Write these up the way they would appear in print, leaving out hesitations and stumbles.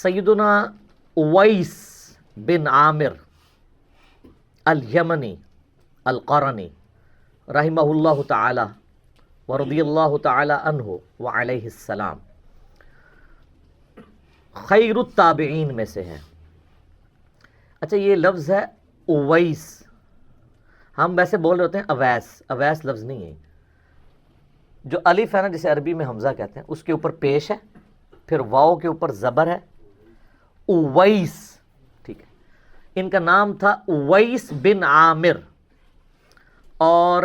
سیدنا اویس بن عامر الیمنی القرنی رحمہ اللہ تعالی ورضی اللہ تعالی عنہ وعلیہ السلام خیر التابعین میں سے ہے۔ اچھا، یہ لفظ ہے اویس، ہم ویسے بول رہے ہوتے ہیں اویس، اویس لفظ نہیں ہے۔ جو الف ہے نا، جسے عربی میں حمزہ کہتے ہیں، اس کے اوپر پیش ہے، پھر واؤ کے اوپر زبر ہے، اویس، ٹھیک ہے۔ ان کا نام تھا اویس بن عامر، اور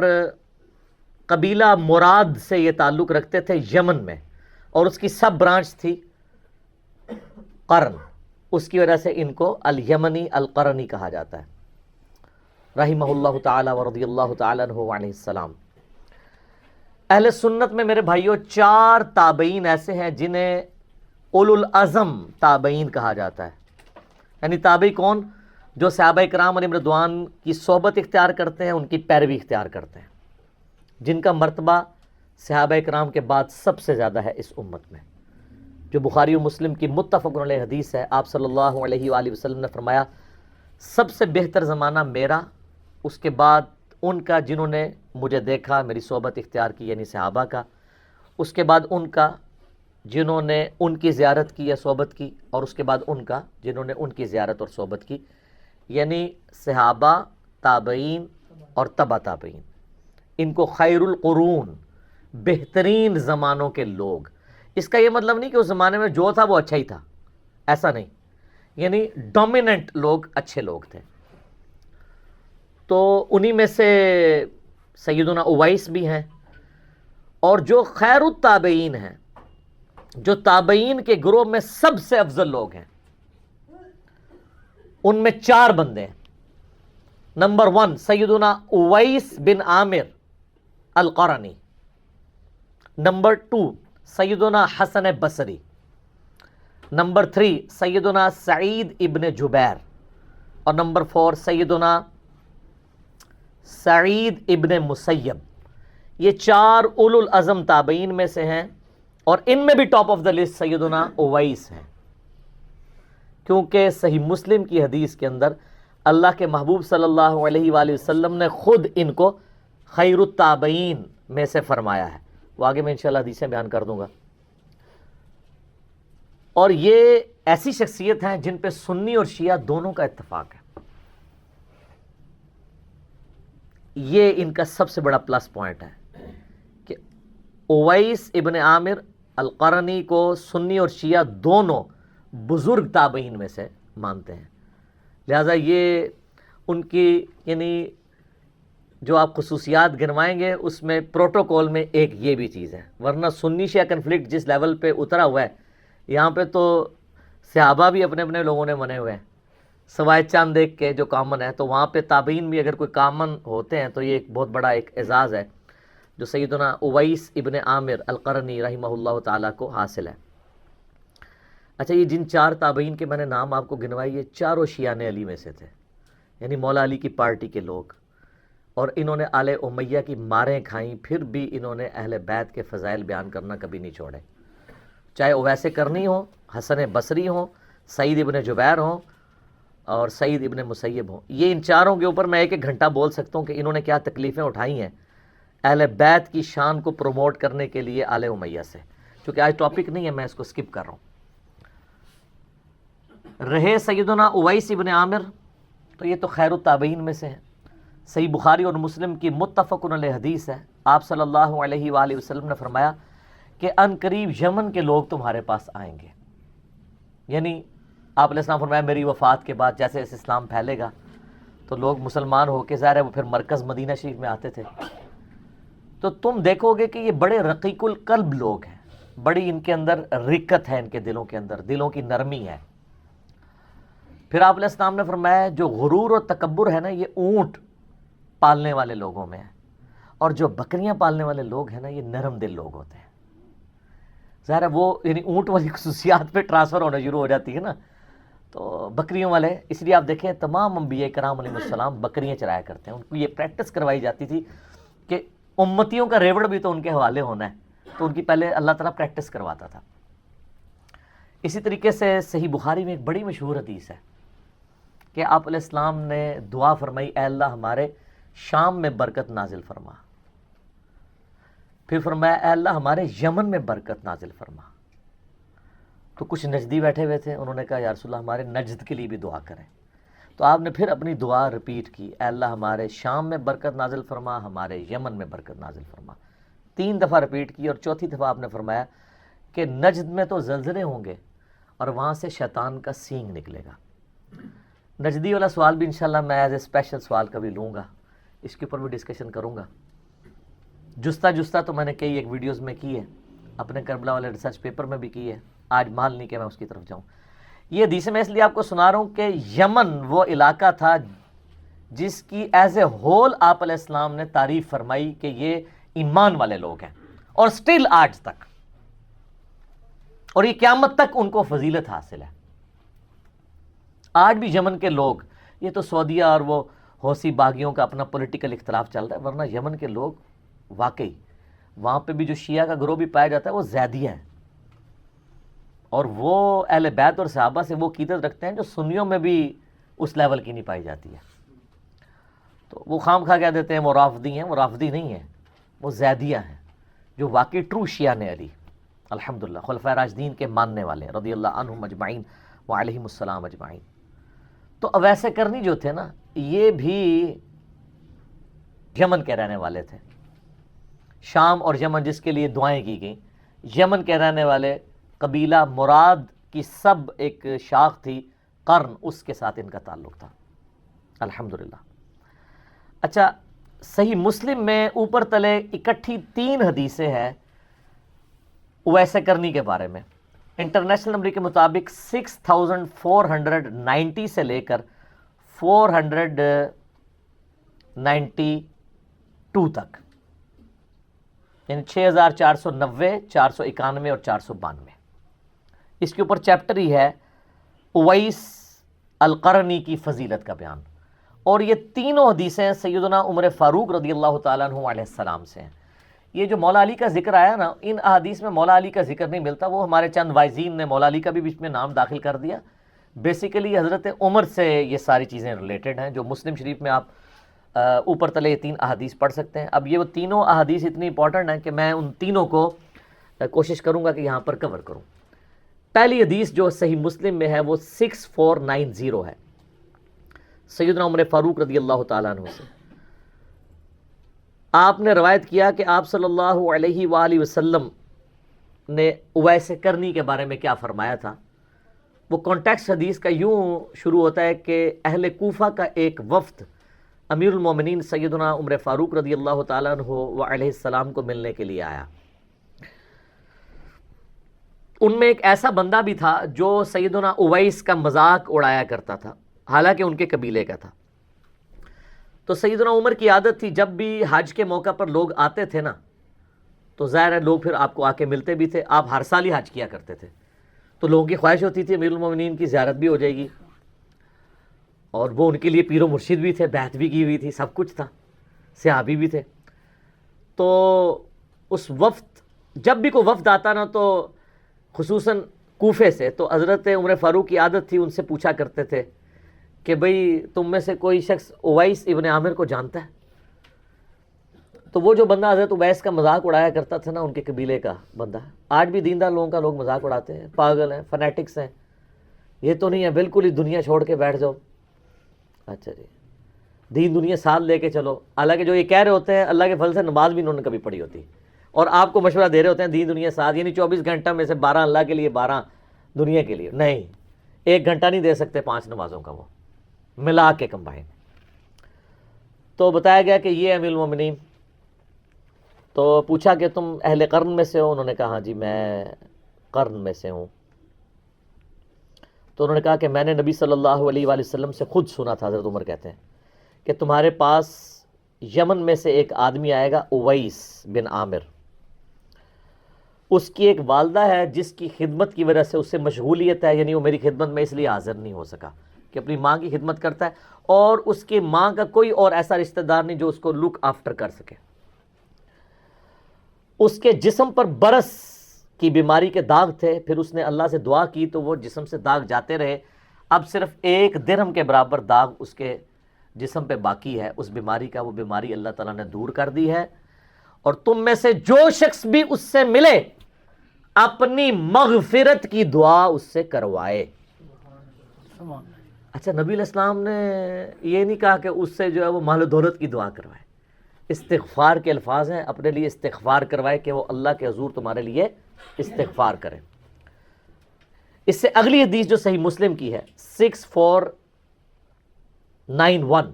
قبیلہ مراد سے یہ تعلق رکھتے تھے یمن میں، اور اس کی سب برانچ تھی قرن، اس کی وجہ سے ان کو الیمنی القرنی کہا جاتا ہے، رحمہ اللہ تعالی ورضی اللہ تعالی عنہ وعلیہ السلام۔ اہل سنت میں میرے بھائیوں 4 تابعین ایسے ہیں جنہیں اولو العزم تابعین کہا جاتا ہے۔ یعنی تابعی کون؟ جو صحابہ کرام علیہم رضوان کی صحبت اختیار کرتے ہیں، ان کی پیروی اختیار کرتے ہیں، جن کا مرتبہ صحابہ کرام کے بعد سب سے زیادہ ہے اس امت میں۔ جو بخاری و مسلم کی متفق علیہ حدیث ہے، آپ صلی اللہ علیہ وآلہ وسلم نے فرمایا سب سے بہتر زمانہ میرا، اس کے بعد ان کا جنہوں نے مجھے دیکھا، میری صحبت اختیار کی، یعنی صحابہ کا، اس کے بعد ان کا جنہوں نے ان کی زیارت کی یا صحبت کی، اور اس کے بعد ان کا جنہوں نے ان کی زیارت اور صحبت کی، یعنی صحابہ، تابعین اور تبع تابعین۔ ان کو خیر القرون، بہترین زمانوں کے لوگ۔ اس کا یہ مطلب نہیں کہ اس زمانے میں جو تھا وہ اچھا ہی تھا، ایسا نہیں، یعنی ڈومیننٹ لوگ، اچھے لوگ تھے۔ تو انہی میں سے سیدنا اویس بھی ہیں، اور جو خیر التابعین ہیں، جو تابعین کے گروہ میں سب سے افضل لوگ ہیں، ان میں 4 بندے ہیں۔ نمبر 1 سیدنا اویس بن عامر القرنی، نمبر 2 سیدنا حسن بصری، نمبر 3 سیدنا سعید ابن جبیر، اور نمبر 4 سیدنا سعید ابن مسیب۔ یہ 4 اولو العزم تابعین میں سے ہیں، اور ان میں بھی ٹاپ آف دا لسٹ سیدنا اویس ہیں، کیونکہ صحیح مسلم کی حدیث کے اندر اللہ کے محبوب صلی اللہ علیہ وآلہ وسلم نے خود ان کو خیر التابعین میں سے فرمایا ہے۔ وہ آگے میں انشاءاللہ حدیثیں بیان کر دوں گا۔ اور یہ ایسی شخصیت ہیں جن پہ سنی اور شیعہ دونوں کا اتفاق ہے۔ یہ ان کا سب سے بڑا پلس پوائنٹ ہے کہ اویس ابن عامر القرنی کو سنی اور شیعہ دونوں بزرگ تابعین میں سے مانتے ہیں، لہذا یہ ان کی یعنی جو آپ خصوصیات گنوائیں گے اس میں پروٹوکول میں ایک یہ بھی چیز ہے، ورنہ سنی شیعہ کنفلکٹ جس لیول پہ اترا ہوا ہے، یہاں پہ تو صحابہ بھی اپنے اپنے لوگوں نے منے ہوئے ہیں، سوائے چاند ایک کے جو کامن ہے، تو وہاں پہ تابعین بھی اگر کوئی کامن ہوتے ہیں تو یہ ایک بہت بڑا ایک اعزاز ہے جو سیدنا اویس ابن عامر القرنی رحمہ اللہ تعالیٰ کو حاصل ہے۔ اچھا، یہ جن 4 تابعین کے میں نے نام آپ کو گنوائے، یہ چاروں شیعان علی میں سے تھے، یعنی مولا علی کی پارٹی کے لوگ، اور انہوں نے آل امیہ کی ماریں کھائیں، پھر بھی انہوں نے اہل بیت کے فضائل بیان کرنا کبھی نہیں چھوڑے، چاہے اویس کرنی ہوں، حسن بصری ہوں، سعید ابن جبیر ہوں، اور سعید ابن مسیب ہوں۔ یہ ان 4 کے اوپر میں 1 گھنٹہ بول سکتا ہوں کہ انہوں نے کیا تکلیفیں اٹھائی ہیں اہل بیت کی شان کو پروموٹ کرنے کے لیے آل امیہ سے، چونکہ آج ٹاپک نہیں ہے، میں اس کو سکپ کر رہا ہوں۔ رہے سیدنا اویس ابن عامر، تو یہ تو خیر التابعین میں سے ہیں۔ صحیح بخاری اور مسلم کی متفق علیہ حدیث ہے، آپ صلی اللہ علیہ وآلہ وسلم نے فرمایا کہ ان قریب یمن کے لوگ تمہارے پاس آئیں گے، یعنی آپ علیہ السلام فرمایا میری وفات کے بعد جیسے اس اسلام پھیلے گا تو لوگ مسلمان ہو کے، ظاہر ہے وہ پھر مرکز مدینہ شریف میں آتے تھے، تو تم دیکھو گے کہ یہ بڑے رقیق القلب لوگ ہیں، بڑی ان کے اندر رقت ہے، ان کے دلوں کے اندر دلوں کی نرمی ہے۔ پھر آپ علیہ السلام نے فرمایا جو غرور اور تکبر ہے نا، یہ اونٹ پالنے والے لوگوں میں ہے، اور جو بکریاں پالنے والے لوگ ہیں نا، یہ نرم دل لوگ ہوتے ہیں۔ ظاہر ہے وہ یعنی اونٹ والی خصوصیات پہ ٹرانسفر ہونا شروع ہو جاتی ہے نا، تو بکریوں والے، اس لیے آپ دیکھیں تمام انبیاء کرام علیہ السلام بکریاں چرایا کرتے ہیں، ان کو یہ پریکٹس کروائی جاتی تھی کہ امتیوں کا ریوڑ بھی تو ان کے حوالے ہونا ہے، تو ان کی پہلے اللہ تعالیٰ پریکٹس کرواتا تھا۔ اسی طریقے سے صحیح بخاری میں ایک بڑی مشہور حدیث ہے کہ آپ علیہ السلام نے دعا فرمائی، اے اللہ ہمارے شام میں برکت نازل فرما، پھر فرمایا اے اللہ ہمارے یمن میں برکت نازل فرما۔ تو کچھ نجدی بیٹھے ہوئے تھے، انہوں نے کہا یا رسول اللہ ہمارے نجد کے لیے بھی دعا کریں، تو آپ نے پھر اپنی دعا رپیٹ کی، اے اللہ ہمارے شام میں برکت نازل فرما، ہمارے یمن میں برکت نازل فرما، 3 دفعہ رپیٹ کی، اور چوتھی دفعہ آپ نے فرمایا کہ نجد میں تو زلزلے ہوں گے اور وہاں سے شیطان کا سینگ نکلے گا۔ نجدی والا سوال بھی انشاءاللہ میں ایز اے اسپیشل سوال کبھی لوں گا، اس کے اوپر بھی ڈسکشن کروں گا۔ جستا تو میں نے کئی ایک ویڈیوز میں کی ہے، اپنے کربلا والے ریسرچ پیپر میں بھی کی ہے، آج مال نہیں کہ میں اس کی طرف جاؤں۔ یہ حدیث میں اس لیے آپ کو سنا رہا ہوں کہ یمن وہ علاقہ تھا جس کی ایز اے ہول آپ علیہ السلام نے تعریف فرمائی کہ یہ ایمان والے لوگ ہیں، اور سٹل آج تک، اور یہ قیامت تک ان کو فضیلت حاصل ہے۔ آج بھی یمن کے لوگ، یہ تو سعودیہ اور وہ حوثی باغیوں کا اپنا پولیٹیکل اختلاف چل رہا ہے، ورنہ یمن کے لوگ واقعی وہاں پہ بھی جو شیعہ کا گروہ بھی پایا جاتا ہے وہ زیدیہ ہے، اور وہ اہل بیت اور صحابہ سے وہ عقیدت رکھتے ہیں جو سنیوں میں بھی اس لیول کی نہیں پائی جاتی ہے۔ تو وہ خام خواہ کہہ دیتے ہیں وہ رافضی ہیں، وہ رافضی نہیں ہیں، وہ زیدیہ ہیں، جو واقعی ٹرو شیعہ نے علی الحمدللہ خلفائے راشدین کے ماننے والے ہیں رضی اللہ عنہم اجمعین وعلیہم السلام اجمعین۔ تو اویس کرنی جو تھے نا، یہ بھی یمن کے رہنے والے تھے، شام اور یمن جس کے لیے دعائیں کی گئیں، یمن کے رہنے والے، قبیلہ مراد کی سب ایک شاخ تھی قرن، اس کے ساتھ ان کا تعلق تھا الحمدللہ۔ اچھا، صحیح مسلم میں اوپر تلے اکٹھی 3 حدیثیں ہیں اویس کرنی کے بارے میں۔ انٹرنیشنل نمبر کے مطابق 6490 سے لے کر 492 تک، یعنی 6490، 491 اور 492۔ اس کے اوپر چیپٹر ہی ہے اویس القرنی کی فضیلت کا بیان، اور یہ تینوں حدیثیں سیدنا عمر فاروق رضی اللہ تعالیٰ عنہ علیہ السلام سے ہیں۔ یہ جو مولا علی کا ذکر آیا نا، ان احادیث میں مولا علی کا ذکر نہیں ملتا، وہ ہمارے چند وائزین نے مولا علی کا بھی بیچ میں نام داخل کر دیا۔ بیسیکلی حضرت عمر سے یہ ساری چیزیں ریلیٹڈ ہیں، جو مسلم شریف میں آپ اوپر تلے یہ 3 احادیث پڑھ سکتے ہیں۔ اب یہ وہ تینوں احادیث اتنی امپورٹنٹ ہیں کہ میں ان تینوں کو کوشش کروں گا کہ یہاں پر کور کروں۔ پہلی حدیث جو صحیح مسلم میں ہے وہ 6490 ہے، سیدنا عمر فاروق رضی اللہ تعالیٰ عنہ سے۔ آپ نے روایت کیا کہ آپ صلی اللہ علیہ وآلہ وسلم نے اویس کرنی کے بارے میں کیا فرمایا تھا۔ وہ کانٹیکسٹ حدیث کا یوں شروع ہوتا ہے کہ اہل کوفہ کا ایک وفد امیر المومنین سیدنا عمر فاروق رضی اللہ تعالیٰ عنہ وعلیہ السلام کو ملنے کے لیے آیا۔ ان میں ایک ایسا بندہ بھی تھا جو سیدنا اویس کا مذاق اڑایا کرتا تھا، حالانکہ ان کے قبیلے کا تھا۔ تو سیدنا عمر کی عادت تھی، جب بھی حج کے موقع پر لوگ آتے تھے نا، تو ظاہر ہے لوگ پھر آپ کو آ کے ملتے بھی تھے، آپ ہر سال ہی حج کیا کرتے تھے، تو لوگوں کی خواہش ہوتی تھی امیر المومنین کی زیارت بھی ہو جائے گی، اور وہ ان کے لیے پیر و مرشد بھی تھے، بیعت بھی کی ہوئی تھی، سب کچھ تھا، صحابی بھی تھے۔ تو اس وفد، جب بھی کوئی وفد آتا نا، تو خصوصاً کوفے سے، تو حضرت عمر فاروق کی عادت تھی ان سے پوچھا کرتے تھے کہ بھئی تم میں سے کوئی شخص اویس ابن عامر کو جانتا ہے؟ تو وہ جو بندہ حضرت اویس کا مذاق اڑایا کرتا تھا نا، ان کے قبیلے کا بندہ، آج بھی دیندار لوگوں کا لوگ مذاق اڑاتے ہیں، پاگل ہیں، فنیٹکس ہیں، یہ تو نہیں ہے بالکل ہی دنیا چھوڑ کے بیٹھ جاؤ، اچھا جی دین دنیا ساتھ لے کے چلو، حالانکہ جو یہ کہہ رہے ہوتے ہیں اللہ کے فضل سے نماز بھی انہوں نے کبھی پڑھی ہوتی، اور آپ کو مشورہ دے رہے ہوتے ہیں دین دنیا ساتھ، یعنی 24 گھنٹہ میں سے 12 اللہ کے لیے، 12 دنیا کے لیے، نہیں، 1 گھنٹہ نہیں دے سکتے 5 نمازوں کا وہ ملا کے کمبائن۔ تو بتایا گیا کہ یہ امیر المومنین، تو پوچھا کہ تم اہل قرن میں سے ہو؟ انہوں نے کہا ہاں جی میں قرن میں سے ہوں۔ تو انہوں نے کہا کہ میں نے نبی صلی اللہ علیہ وآلہ وسلم سے خود سنا تھا، حضرت عمر کہتے ہیں، کہ تمہارے پاس یمن میں سے ایک آدمی آئے گا اویس بن عامر، اس کی ایک والدہ ہے جس کی خدمت کی وجہ سے اس سے مشغولیت ہے، یعنی وہ میری خدمت میں اس لیے حاضر نہیں ہو سکا، کہ اپنی ماں کی خدمت کرتا ہے، اور اس کی ماں کا کوئی اور ایسا رشتہ دار نہیں جو اس کو لک آفٹر کر سکے۔ اس کے جسم پر برس کی بیماری کے داغ تھے، پھر اس نے اللہ سے دعا کی تو وہ جسم سے داغ جاتے رہے، اب صرف 1 درہم کے برابر داغ اس کے جسم پہ باقی ہے اس بیماری کا، وہ بیماری اللہ تعالیٰ نے دور کر دی ہے۔ اور تم میں سے جو شخص بھی اس سے ملے اپنی مغفرت کی دعا اس سے کروائے۔ اچھا، نبی علیہ السلام نے یہ نہیں کہا کہ اس سے جو ہے وہ مال و دولت کی دعا کروائے، استغفار کے الفاظ ہیں، اپنے لیے استغفار کروائے کہ وہ اللہ کے حضور تمہارے لیے استغفار کریں۔ اس سے اگلی حدیث جو صحیح مسلم کی ہے 6491،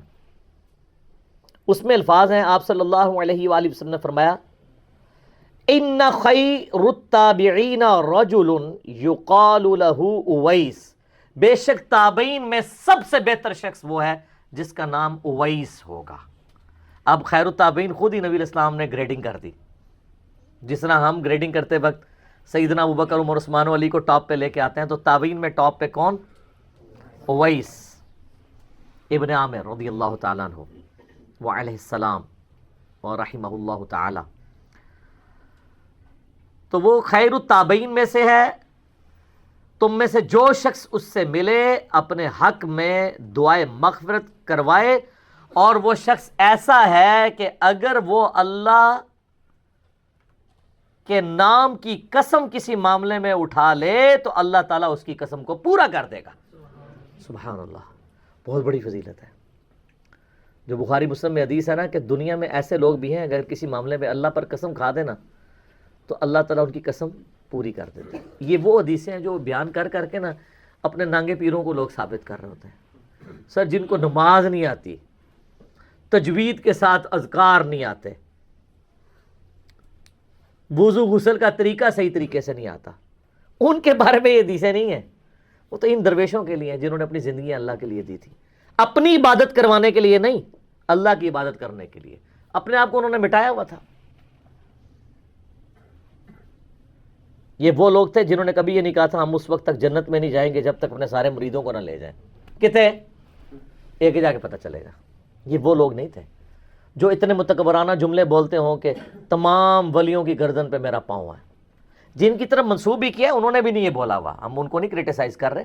اس میں الفاظ ہیں، آپ صلی اللہ علیہ وآلہ وسلم نے فرمایا ان خیر التابعین رجل یقال لہ اویس، بے شک تابعین میں سب سے بہتر شخص وہ ہے جس کا نام اویس ہوگا۔ اب خیر التابعین خود ہی نبی علیہ السلام نے گریڈنگ کر دی، جس طرح ہم گریڈنگ کرتے وقت سیدنا ابوبکر عمر عثمان و علی کو ٹاپ پہ لے کے آتے ہیں، تو تابعین میں ٹاپ پہ کون؟ اویس ابن عامر رضی اللہ تعالیٰ عنہ وعلیہ السلام ورحمہ اللہ تعالی، تو وہ خیر التابعین میں سے ہے۔ تم میں سے جو شخص اس سے ملے اپنے حق میں دعائے مغفرت کروائے، اور وہ شخص ایسا ہے کہ اگر وہ اللہ کے نام کی قسم کسی معاملے میں اٹھا لے تو اللہ تعالیٰ اس کی قسم کو پورا کر دے گا۔ سبحان اللہ، بہت بڑی فضیلت ہے۔ جو بخاری مسلم میں حدیث ہے نا کہ دنیا میں ایسے لوگ بھی ہیں اگر کسی معاملے میں اللہ پر قسم کھا دینا تو اللہ تعالیٰ ان کی قسم پوری کر دیتے ہیں۔ یہ وہ حدیثیں ہیں جو بیان کر کر کے نا اپنے نانگے پیروں کو لوگ ثابت کر رہے ہوتے ہیں۔ سر، جن کو نماز نہیں آتی، تجوید کے ساتھ اذکار نہیں آتے، وضو غسل کا طریقہ صحیح طریقے سے نہیں آتا، ان کے بارے میں یہ حدیثیں نہیں ہیں۔ وہ تو ان درویشوں کے لیے ہیں جنہوں نے اپنی زندگی اللہ کے لیے دی تھی، اپنی عبادت کروانے کے لیے نہیں، اللہ کی عبادت کرنے کے لیے۔ اپنے آپ کو انہوں نے مٹایا ہوا تھا۔ یہ وہ لوگ تھے جنہوں نے کبھی یہ نہیں کہا تھا ہم اس وقت تک جنت میں نہیں جائیں گے جب تک اپنے سارے مریدوں کو نہ لے جائیں۔ کتنے؟ ایک ہی جا کے پتہ چلے گا۔ یہ وہ لوگ نہیں تھے جو اتنے متکبرانہ جملے بولتے ہوں کہ تمام ولیوں کی گردن پہ میرا پاؤں ہے۔ جن کی طرف منسوب بھی کیا انہوں نے بھی نہیں یہ بولا ہوا، ہم ان کو نہیں کرٹیسائز کر رہے،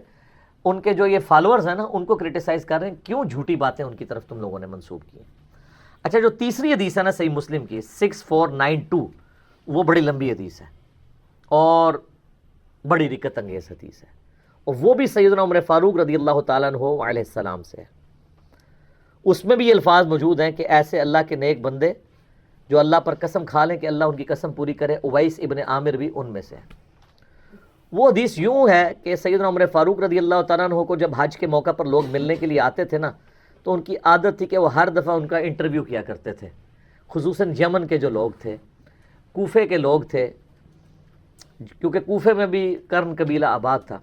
ان کے جو یہ فالوورز ہیں نا ان کو کرٹیسائز کر رہے ہیں، کیوں جھوٹی باتیں ان کی طرف تم لوگوں نے منسوب کی ہیں۔ اچھا، جو تیسری حدیث ہے نا صحیح مسلم کی 6492، وہ بڑی لمبی حدیث ہے اور بڑی رکت انگیز حدیث ہے، اور وہ بھی سیدنا عمر فاروق رضی اللہ تعالیٰ عنہ علیہ السلام سے ہے۔ اس میں بھی یہ الفاظ موجود ہیں کہ ایسے اللہ کے نیک بندے جو اللہ پر قسم کھا لیں کہ اللہ ان کی قسم پوری کرے، اویس ابن عامر بھی ان میں سے ہے۔ وہ حدیث یوں ہے کہ سیدنا عمر فاروق رضی اللہ تعالیٰ عنہ کو جب حج کے موقع پر لوگ ملنے کے لیے آتے تھے نا تو ان کی عادت تھی کہ وہ ہر دفعہ ان کا انٹرویو کیا کرتے تھے، خصوصاً یمن کے جو لوگ تھے، کوفے کے لوگ تھے، کیونکہ کوفے میں بھی کرن قبیلہ آباد تھا۔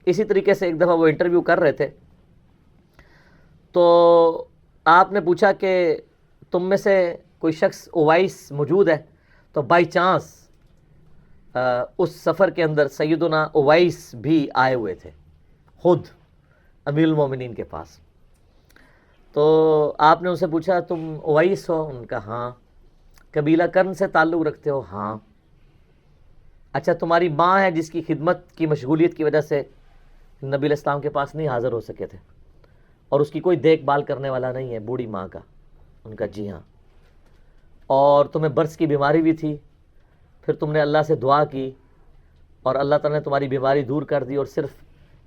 اسی طریقے سے ایک دفعہ وہ انٹرویو کر رہے تھے تو آپ نے پوچھا کہ تم میں سے کوئی شخص اویس موجود ہے؟ تو بائی چانس اس سفر کے اندر سیدنا اویس بھی آئے ہوئے تھے خود امیر المومنین کے پاس۔ تو آپ نے ان سے پوچھا تم اویس ہو؟ ان کا ہاں۔ قبیلہ کرن سے تعلق رکھتے ہو؟ ہاں۔ اچھا، تمہاری ماں ہے جس کی خدمت کی مشغولیت کی وجہ سے نبی علیہ السلام کے پاس نہیں حاضر ہو سکے تھے اور اس کی کوئی دیکھ بھال کرنے والا نہیں ہے، بوڑھی ماں کا؟ ان کا جی ہاں۔ اور تمہیں برس کی بیماری بھی تھی، پھر تم نے اللہ سے دعا کی اور اللہ تعالیٰ نے تمہاری بیماری دور کر دی اور صرف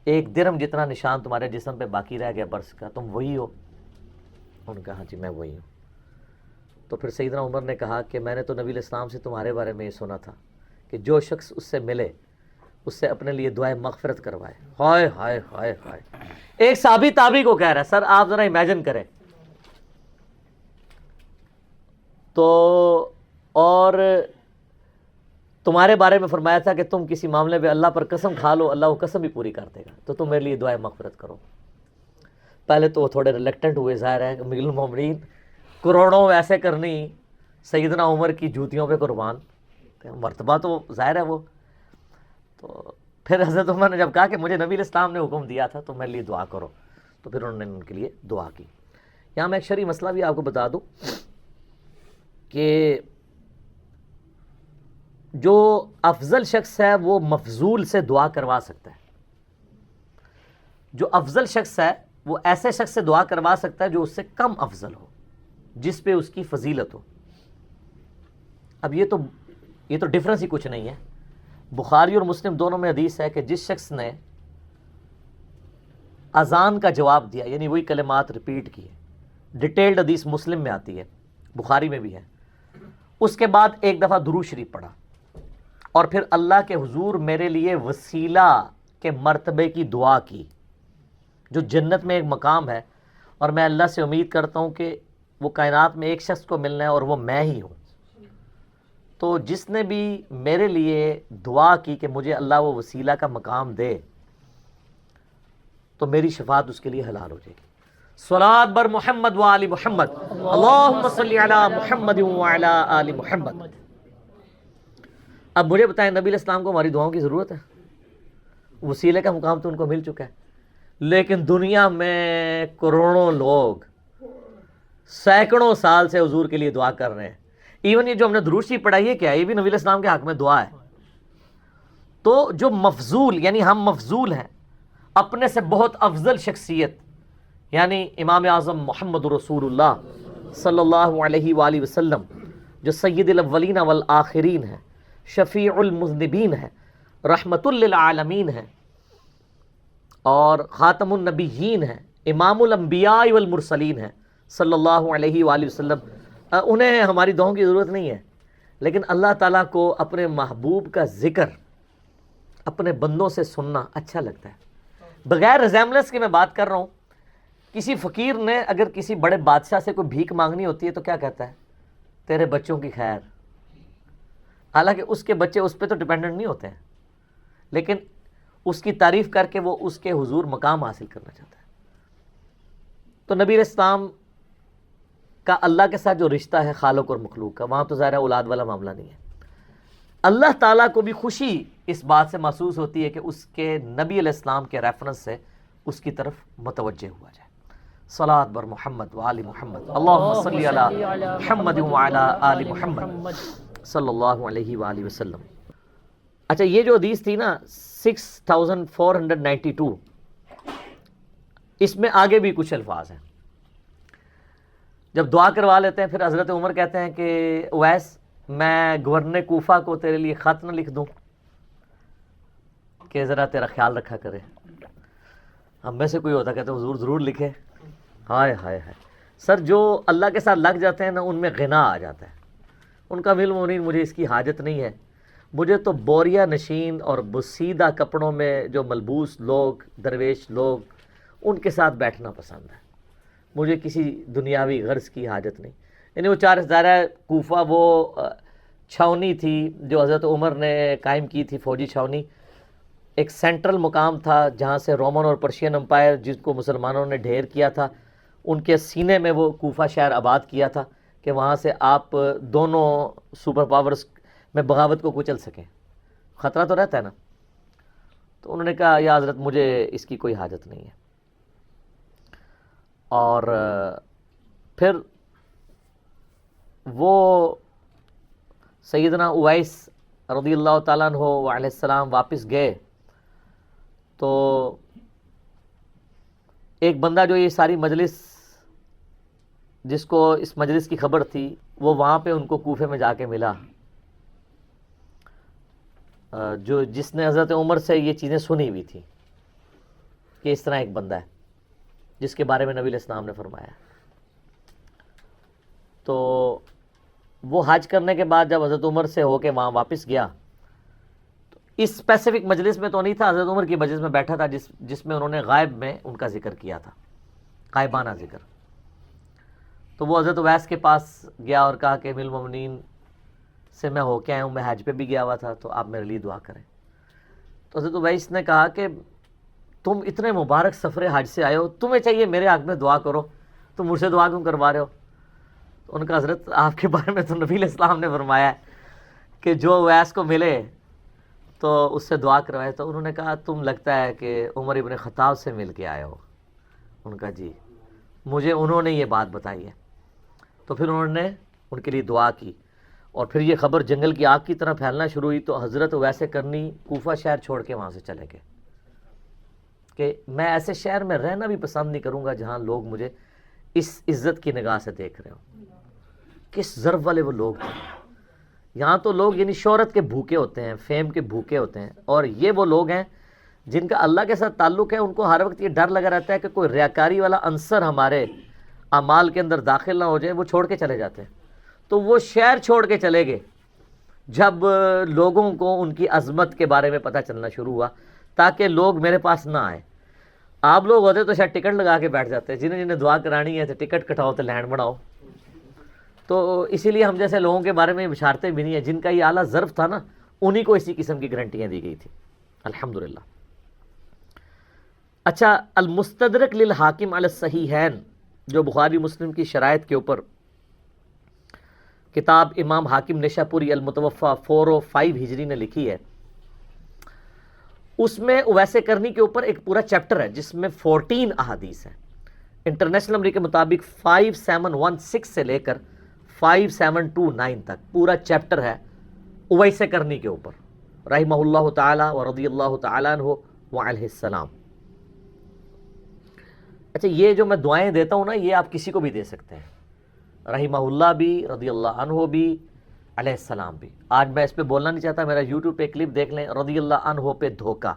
1 درہم جتنا نشان تمہارے جسم پہ باقی رہ گیا برس کا، تم وہی ہو؟ ان کا ہاں جی میں وہی ہوں۔ تو پھر سیدنا عمر نے کہا کہ میں نے تو نبی علیہ السلام سے تمہارے بارے میں یہ سنا تھا کہ جو شخص اس سے ملے اس سے اپنے لیے دعائے مغفرت کروائے۔ ہائے ہائے ہائے ہائے، ایک صحابی تابعی کو کہہ رہا ہے۔ سر آپ ذرا امیجن کریں تو، اور تمہارے بارے میں فرمایا تھا کہ تم کسی معاملے پہ اللہ پر قسم کھا لو اللہ وہ قسم بھی پوری کر دے گا، تو تم میرے لیے دعائے مغفرت کرو۔ پہلے تو وہ تھوڑے ریلیکٹنٹ ہوئے، ظاہر ہے امیر المومنین کروڑوں ویسے کرنی سیدنا عمر کی جوتیوں پہ قربان، مرتبہ تو ظاہر ہے وہ۔ تو پھر حضرت عمر نے جب کہا کہ مجھے نبی علیہ السلام نے حکم دیا تھا تو میرے لیے دعا کرو، تو پھر انہوں نے ان کے لیے دعا کی۔ یہاں میں ایک شرعی مسئلہ بھی آپ کو بتا دوں کہ جو افضل شخص ہے وہ مفضول سے دعا کروا سکتا ہے. جو افضل شخص ہے وہ ایسے شخص سے دعا کروا سکتا ہے جو اس سے کم افضل ہو، جس پہ اس کی فضیلت ہو. اب یہ تو ڈفرنس ہی کچھ نہیں ہے. بخاری اور مسلم دونوں میں حدیث ہے کہ جس شخص نے اذان کا جواب دیا، یعنی وہی کلمات ریپیٹ کیے، ڈیٹیلڈ حدیث مسلم میں آتی ہے، بخاری میں بھی ہے، اس کے بعد ایک دفعہ درود شریف پڑھا اور پھر اللہ کے حضور میرے لیے وسیلہ کے مرتبے کی دعا کی، جو جنت میں ایک مقام ہے، اور میں اللہ سے امید کرتا ہوں کہ وہ کائنات میں ایک شخص کو ملنا ہے اور وہ میں ہی ہوں. تو جس نے بھی میرے لیے دعا کی کہ مجھے اللہ وہ وسیلہ کا مقام دے، تو میری شفاعت اس کے لیے حلال ہو جائے گی. صلوات بر محمد و آل محمد، اللہم صلی علی محمد و علی آل محمد. اب مجھے بتائیں، نبی علیہ السلام کو ہماری دعاؤں کی ضرورت ہے؟ وسیلے کا مقام تو ان کو مل چکا ہے. لیکن دنیا میں کروڑوں لوگ سینکڑوں سال سے حضور کے لیے دعا کر رہے ہیں. ایون یہ جو ہم نے درود شریف پڑھا، یہ کیا ہے؟ یہ بھی نبی علیہ السلام کے حق میں دعا ہے. تو جو مفضول، یعنی ہم مفضول ہیں، اپنے سے بہت افضل شخصیت یعنی امام اعظم محمد رسول اللہ صلی اللہ علیہ وآلہ وسلم، جو سید الاولین والآخرین ہیں، شفیع المذنبین ہیں، رحمت للعالمین ہیں، اور خاتم النبیین ہیں، امام الانبیاء والمرسلین ہیں صلی اللہ علیہ وآلہ وسلم. انہیں ہماری دعاؤں کی ضرورت نہیں ہے، لیکن اللہ تعالیٰ کو اپنے محبوب کا ذکر اپنے بندوں سے سننا اچھا لگتا ہے. بغیر ریزیمبلنس کے میں بات کر رہا ہوں. کسی فقیر نے اگر کسی بڑے بادشاہ سے کوئی بھیک مانگنی ہوتی ہے تو کیا کہتا ہے؟ تیرے بچوں کی خیر. حالانکہ اس کے بچے اس پہ تو ڈیپینڈنٹ نہیں ہوتے ہیں، لیکن اس کی تعریف کر کے وہ اس کے حضور مقام حاصل کرنا چاہتا ہے. تو نبی علیہ السلام کا اللہ کے ساتھ جو رشتہ ہے خالق اور مخلوق کا، وہاں تو ظاہر اولاد والا معاملہ نہیں ہے. اللہ تعالیٰ کو بھی خوشی اس بات سے محسوس ہوتی ہے کہ اس کے نبی علیہ السلام کے ریفرنس سے اس کی طرف متوجہ ہوا جائے. صلوات بر محمد و آل محمد، اللہم صلی علی محمد و علی آل محمد صلی اللہ علیہ وآلہ وسلم. اچھا، یہ جو حدیث تھی نا 6492، اس میں آگے بھی کچھ الفاظ ہیں. جب دعا کروا لیتے ہیں، پھر حضرت عمر کہتے ہیں کہ اویس، میں گورنر کوفہ کو تیرے لیے خط نہ لکھ دوں کہ ذرا تیرا خیال رکھا کرے؟ ہم میں سے کوئی ہوتا کہتا حضور ضرور لکھے. ہائے ہائے ہائے سر، جو اللہ کے ساتھ لگ جاتے ہیں نا، ان میں غنا آ جاتا ہے. ان کا علم نہیں، مجھے اس کی حاجت نہیں ہے. مجھے تو بوریا نشین اور بسیدہ کپڑوں میں جو ملبوس لوگ، درویش لوگ، ان کے ساتھ بیٹھنا پسند ہے. مجھے کسی دنیاوی غرض کی حاجت نہیں. یعنی وہ 4000 کوفہ وہ چھاونی تھی جو حضرت عمر نے قائم کی تھی، فوجی چھاونی. ایک سینٹرل مقام تھا جہاں سے رومن اور پرشین امپائر، جس کو مسلمانوں نے ڈھیر کیا تھا، ان کے سینے میں وہ کوفہ شہر آباد کیا تھا کہ وہاں سے آپ دونوں سپر پاورز میں بغاوت کو کچل سکیں. خطرہ تو رہتا ہے نا. تو انہوں نے کہا یا حضرت مجھے اس کی کوئی حاجت نہیں ہے. اور پھر وہ سیدنا اویس رضی اللہ تعالیٰ عنہ علیہ السلام واپس گئے تو ایک بندہ جو یہ ساری مجلس، جس کو اس مجلس کی خبر تھی، وہ وہاں پہ ان کو کوفے میں جا کے ملا، جس نے حضرت عمر سے یہ چیزیں سنی ہوئی تھی کہ اس طرح ایک بندہ ہے جس کے بارے میں نبی علیہ السلام نے فرمایا. تو وہ حج کرنے کے بعد جب حضرت عمر سے ہو کے وہاں واپس گیا، تو اس اسپیسیفک مجلس میں تو نہیں تھا، حضرت عمر کی مجلس میں بیٹھا تھا جس میں انہوں نے غائب میں ان کا ذکر کیا تھا، غائبانہ ذکر. تو وہ حضرت اویس کے پاس گیا اور کہا کہ امیر المومنین سے میں ہو کے آیا ہوں، میں حج پہ بھی گیا ہوا تھا، تو آپ میرے لیے دعا کریں. تو حضرت اویس نے کہا کہ تم اتنے مبارک سفر حج سے آئے ہو، تمہیں چاہیے میرے حق میں دعا کرو، تم مجھ سے دعا کیوں کروا رہے ہو؟ تو ان کا حضرت آپ کے بارے میں تو نبی علیہ السلام نے فرمایا ہے کہ جو اویس کو ملے تو اس سے دعا کروائے. تو انہوں نے کہا تم لگتا ہے کہ عمر ابن خطاب سے مل کے آئے ہو. ان کا جی، مجھے انہوں نے یہ بات بتائی ہے. تو پھر انہوں نے ان کے لیے دعا کی اور پھر یہ خبر جنگل کی آگ کی طرح پھیلنا شروع ہوئی تو حضرت اویس کرنی کوفہ شہر چھوڑ کے وہاں سے چلے گئے کہ میں ایسے شہر میں رہنا بھی پسند نہیں کروں گا جہاں لوگ مجھے اس عزت کی نگاہ سے دیکھ رہے ہوں۔ کس ضرب والے وہ لوگ تھے۔ یہاں تو لوگ یعنی شہرت کے بھوکے ہوتے ہیں، فیم کے بھوکے ہوتے ہیں، اور یہ وہ لوگ ہیں جن کا اللہ کے ساتھ تعلق ہے۔ ان کو ہر وقت یہ ڈر لگا رہتا ہے کہ کوئی ریاکاری والا عنصر ہمارے اعمال کے اندر داخل نہ ہو جائے، وہ چھوڑ کے چلے جاتے ہیں۔ تو وہ شہر چھوڑ کے چلے گئے جب لوگوں کو ان کی عظمت کے بارے میں پتہ چلنا شروع ہوا، تاکہ لوگ میرے پاس نہ آئیں۔ آپ لوگ ہوتے تو شاید ٹکٹ لگا کے بیٹھ جاتے، جنہیں جنہیں دعا کرانی ہے تو ٹکٹ کٹاؤ تو لینڈ بناؤ۔ تو اسی لیے ہم جیسے لوگوں کے بارے میں بشارتیں بھی نہیں ہیں، جن کا یہ اعلیٰ ظرف تھا نا، انہی کو اسی قسم کی گارنٹیاں دی گئی تھی، الحمدللہ۔ اچھا، المستدرک للحاکم علی الصحیحین، جو بخاری مسلم کی شرائط کے اوپر کتاب امام حاکم نشاپوری المتوفہ 405 ہجری نے لکھی ہے، اس میں اویس کرنی کے اوپر ایک پورا چیپٹر ہے جس میں 14 احادیث ہیں۔ انٹرنیشنل نمبر کے مطابق 5716 سے لے کر 5729 تک پورا چیپٹر ہے اویس کرنی کے اوپر، رحمہ اللہ تعالی و رضی اللہ تعالی عنہ وعلیہ السلام۔ اچھا، یہ جو میں دعائیں دیتا ہوں نا، یہ آپ کسی کو بھی دے سکتے ہیں، رحمہ اللہ بھی، رضی اللہ عنہ بھی، علیہ السلام بھی۔ آج میں اس پہ بولنا نہیں چاہتا، میرا یوٹیوب پہ کلپ دیکھ لیں، رضی اللہ عنہ پہ دھوکہ۔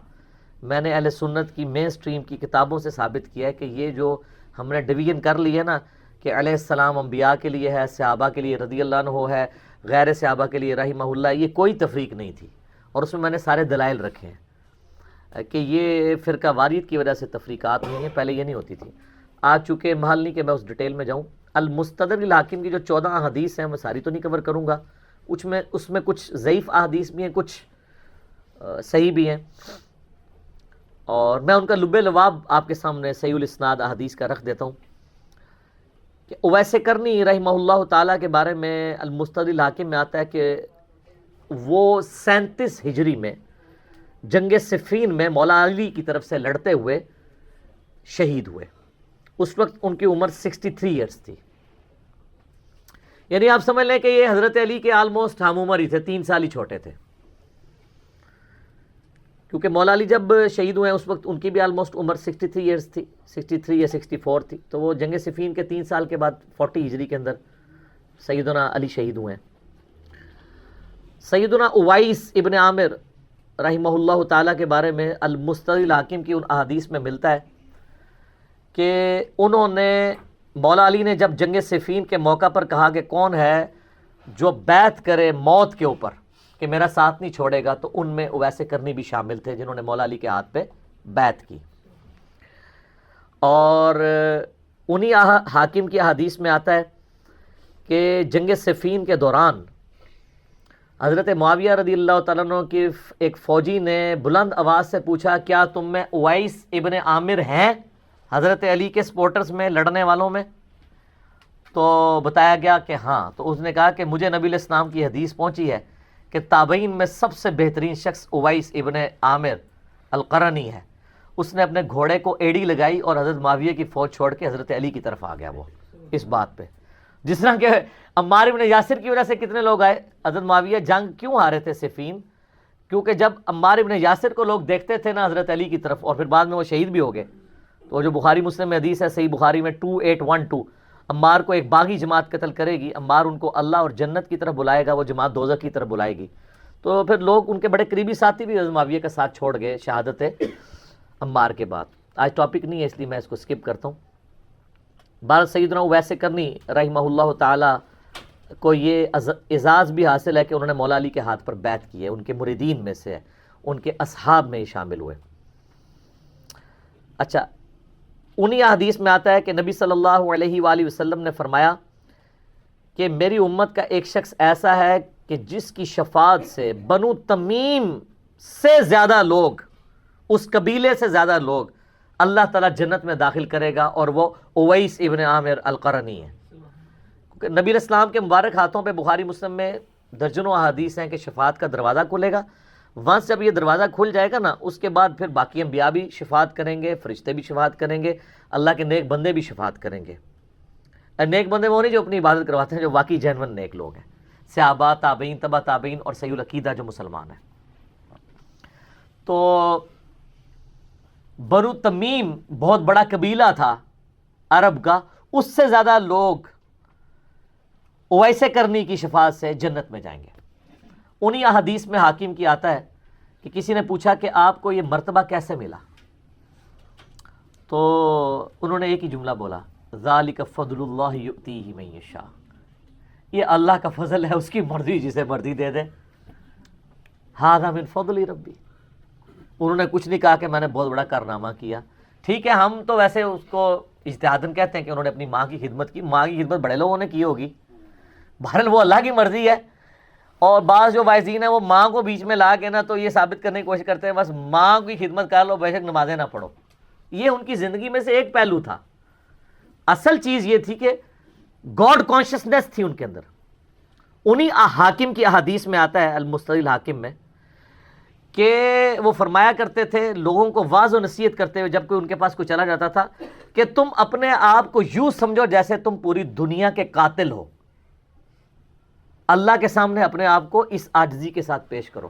میں نے اہل سنت کی مین سٹریم کی کتابوں سے ثابت کیا ہے کہ یہ جو ہم نے ڈویژن کر لی ہے نا کہ علیہ السلام انبیاء کے لیے ہے، صحابہ کے لیے رضی اللہ عنہ ہے، غیر صحابہ کے لیے رحمہ اللہ، یہ کوئی تفریق نہیں تھی، اور اس میں نے سارے دلائل رکھے ہیں کہ یہ فرقہ واریت کی وجہ سے تفریقات نہیں ہیں، پہلے یہ نہیں ہوتی تھی۔ آج چونکہ محل نہیں کہ میں اس ڈیٹیل میں جاؤں۔ المستدرک للحاکم کی جو 14 احادیث ہیں، میں ساری تو نہیں کور کروں گا، اس میں کچھ ضعیف احادیث بھی ہیں، کچھ صحیح بھی ہیں، اور میں ان کا لب لباب آپ کے سامنے صحیح الاسناد احادیث کا رکھ دیتا ہوں کہ اویس کرنی رحمہ اللہ تعالیٰ کے بارے میں المستدرک للحاکم میں آتا ہے کہ وہ 37 ہجری میں جنگ صفین میں مولا علی کی طرف سے لڑتے ہوئے شہید ہوئے۔ اس وقت ان کی عمر 63 ایئرس تھی، یعنی آپ سمجھ لیں کہ یہ حضرت علی کے آلموسٹ ہم عمر ہی تھے، 3 سال ہی چھوٹے تھے، کیونکہ مولا علی جب شہید ہوئے ہیں اس وقت ان کی بھی آلموسٹ عمر 63 ایئرس تھی، 63 یا 64 تھی، تو وہ جنگ صفین کے 3 سال کے بعد 40 ہجری کے اندر سیدنا علی شہید ہوئے ہیں۔ سیدنا اویس ابن عامر رحمہ اللہ تعالیٰ کے بارے میں المستدرک للحاکم کی ان احادیث میں ملتا ہے کہ انہوں نے مولا علی نے جب جنگ صفین کے موقع پر کہا کہ کون ہے جو بیعت کرے موت کے اوپر کہ میرا ساتھ نہیں چھوڑے گا، تو ان میں اویس کرنی بھی شامل تھے جنہوں نے مولا علی کے ہاتھ پہ بیعت کی۔ اور انہی حاکم کی احادیث میں آتا ہے کہ جنگ صفین کے دوران حضرت معاویہ رضی اللہ تعالیٰ عنہ کی ایک فوجی نے بلند آواز سے پوچھا، کیا تم میں اویس ابن عامر ہیں حضرت علی کے سپورٹرز میں، لڑنے والوں میں؟ تو بتایا گیا کہ ہاں۔ تو اس نے کہا کہ مجھے نبی علیہ السلام کی حدیث پہنچی ہے کہ تابعین میں سب سے بہترین شخص اویس ابن عامر القرنی ہے۔ اس نے اپنے گھوڑے کو ایڑی لگائی اور حضرت معاویہ کی فوج چھوڑ کے حضرت علی کی طرف آ گیا وہ، اس بات پہ۔ جس طرح کہ عمار ابن یاسر کی وجہ سے کتنے لوگ آئے، حضرت معاویہ جنگ کیوں ہارے تھے صفین؟ کیونکہ جب عمار ابن یاسر کو لوگ دیکھتے تھے نا حضرت علی کی طرف، اور پھر بعد میں وہ شہید بھی ہو گئے، تو جو بخاری مسلم میں حدیث ہے صحیح بخاری میں 2812، عمار کو ایک باغی جماعت قتل کرے گی، عمار ان کو اللہ اور جنت کی طرف بلائے گا، وہ جماعت دوزخ کی طرف بلائے گی۔ تو پھر لوگ ان کے بڑے قریبی ساتھی بھی حضرت معاویہ کا ساتھ چھوڑ گئے شہادت عمار کے بعد۔ آج ٹاپک نہیں ہے اس لیے میں اس کو سکپ کرتا ہوں۔ بار سیدنا اویس کرنی رحمہ اللہ تعالی کو یہ اعزاز بھی حاصل ہے کہ انہوں نے مولا علی کے ہاتھ پر بیعت کی ہے، ان کے مریدین میں سے ہے، ان کے اصحاب میں شامل ہوئے۔ اچھا، انہی حدیث میں آتا ہے کہ نبی صلی اللہ علیہ وآلہ وسلم نے فرمایا کہ میری امت کا ایک شخص ایسا ہے کہ جس کی شفاعت سے بنو تمیم سے زیادہ لوگ، اس قبیلے سے زیادہ لوگ اللہ تعالیٰ جنت میں داخل کرے گا، اور وہ اویس ابن عامر القرنی ہے۔ کیونکہ نبی علیہ السلام کے مبارک ہاتھوں پہ بخاری مسلم میں درجنوں احادیث ہیں کہ شفاعت کا دروازہ کھلے گا۔ ونس جب یہ دروازہ کھل جائے گا نا، اس کے بعد پھر باقی انبیاء بھی شفاعت کریں گے، فرشتے بھی شفاعت کریں گے، اللہ کے نیک بندے بھی شفاعت کریں گے۔ نیک بندے وہ نہیں جو اپنی عبادت کرواتے ہیں، جو واقعی جینون نیک لوگ ہیں۔ صحابہ، تابعین، تبع تابعین اور صحیح العقیدہ جو مسلمان ہیں. تو بنو تمیم بہت بڑا قبیلہ تھا عرب کا، اس سے زیادہ لوگ اویس کرنی کی شفاعت سے جنت میں جائیں گے. انہی احادیث میں حاکم کی آتا ہے کہ کسی نے پوچھا کہ آپ کو یہ مرتبہ کیسے ملا، تو انہوں نے ایک ہی جملہ بولا، ذالک فضل اللہ یؤتیہ من یشاء، یہ اللہ کا فضل ہے، اس کی مرضی جسے مرضی دے دے. ھذا من فضل ربی. انہوں نے کچھ نہیں کہا کہ میں نے بہت بڑا کارنامہ کیا. ٹھیک ہے، ہم تو ویسے اس کو اجتہاداً کہتے ہیں کہ انہوں نے اپنی ماں کی خدمت کی. ماں کی خدمت بڑے لوگوں نے کی ہوگی، بہرحال وہ اللہ کی مرضی ہے. اور بعض جو وائزین ہیں وہ ماں کو بیچ میں لا کے نا تو یہ ثابت کرنے کی کوشش کرتے ہیں بس ماں کی خدمت کر لو، بے شک نمازیں نہ پڑھو. یہ ان کی زندگی میں سے ایک پہلو تھا. اصل چیز یہ تھی کہ گاڈ کانشسنس تھی ان کے اندر. انہی حاکم کی احادیث میں آتا ہے المستدل حاکم میں کہ وہ فرمایا کرتے تھے لوگوں کو واعظ و نصیحت کرتے ہوئے جب کوئی ان کے پاس کوئی چلا جاتا تھا کہ تم اپنے آپ کو یوں سمجھو جیسے تم پوری دنیا کے قاتل ہو. اللہ کے سامنے اپنے آپ کو اس عاجزی کے ساتھ پیش کرو.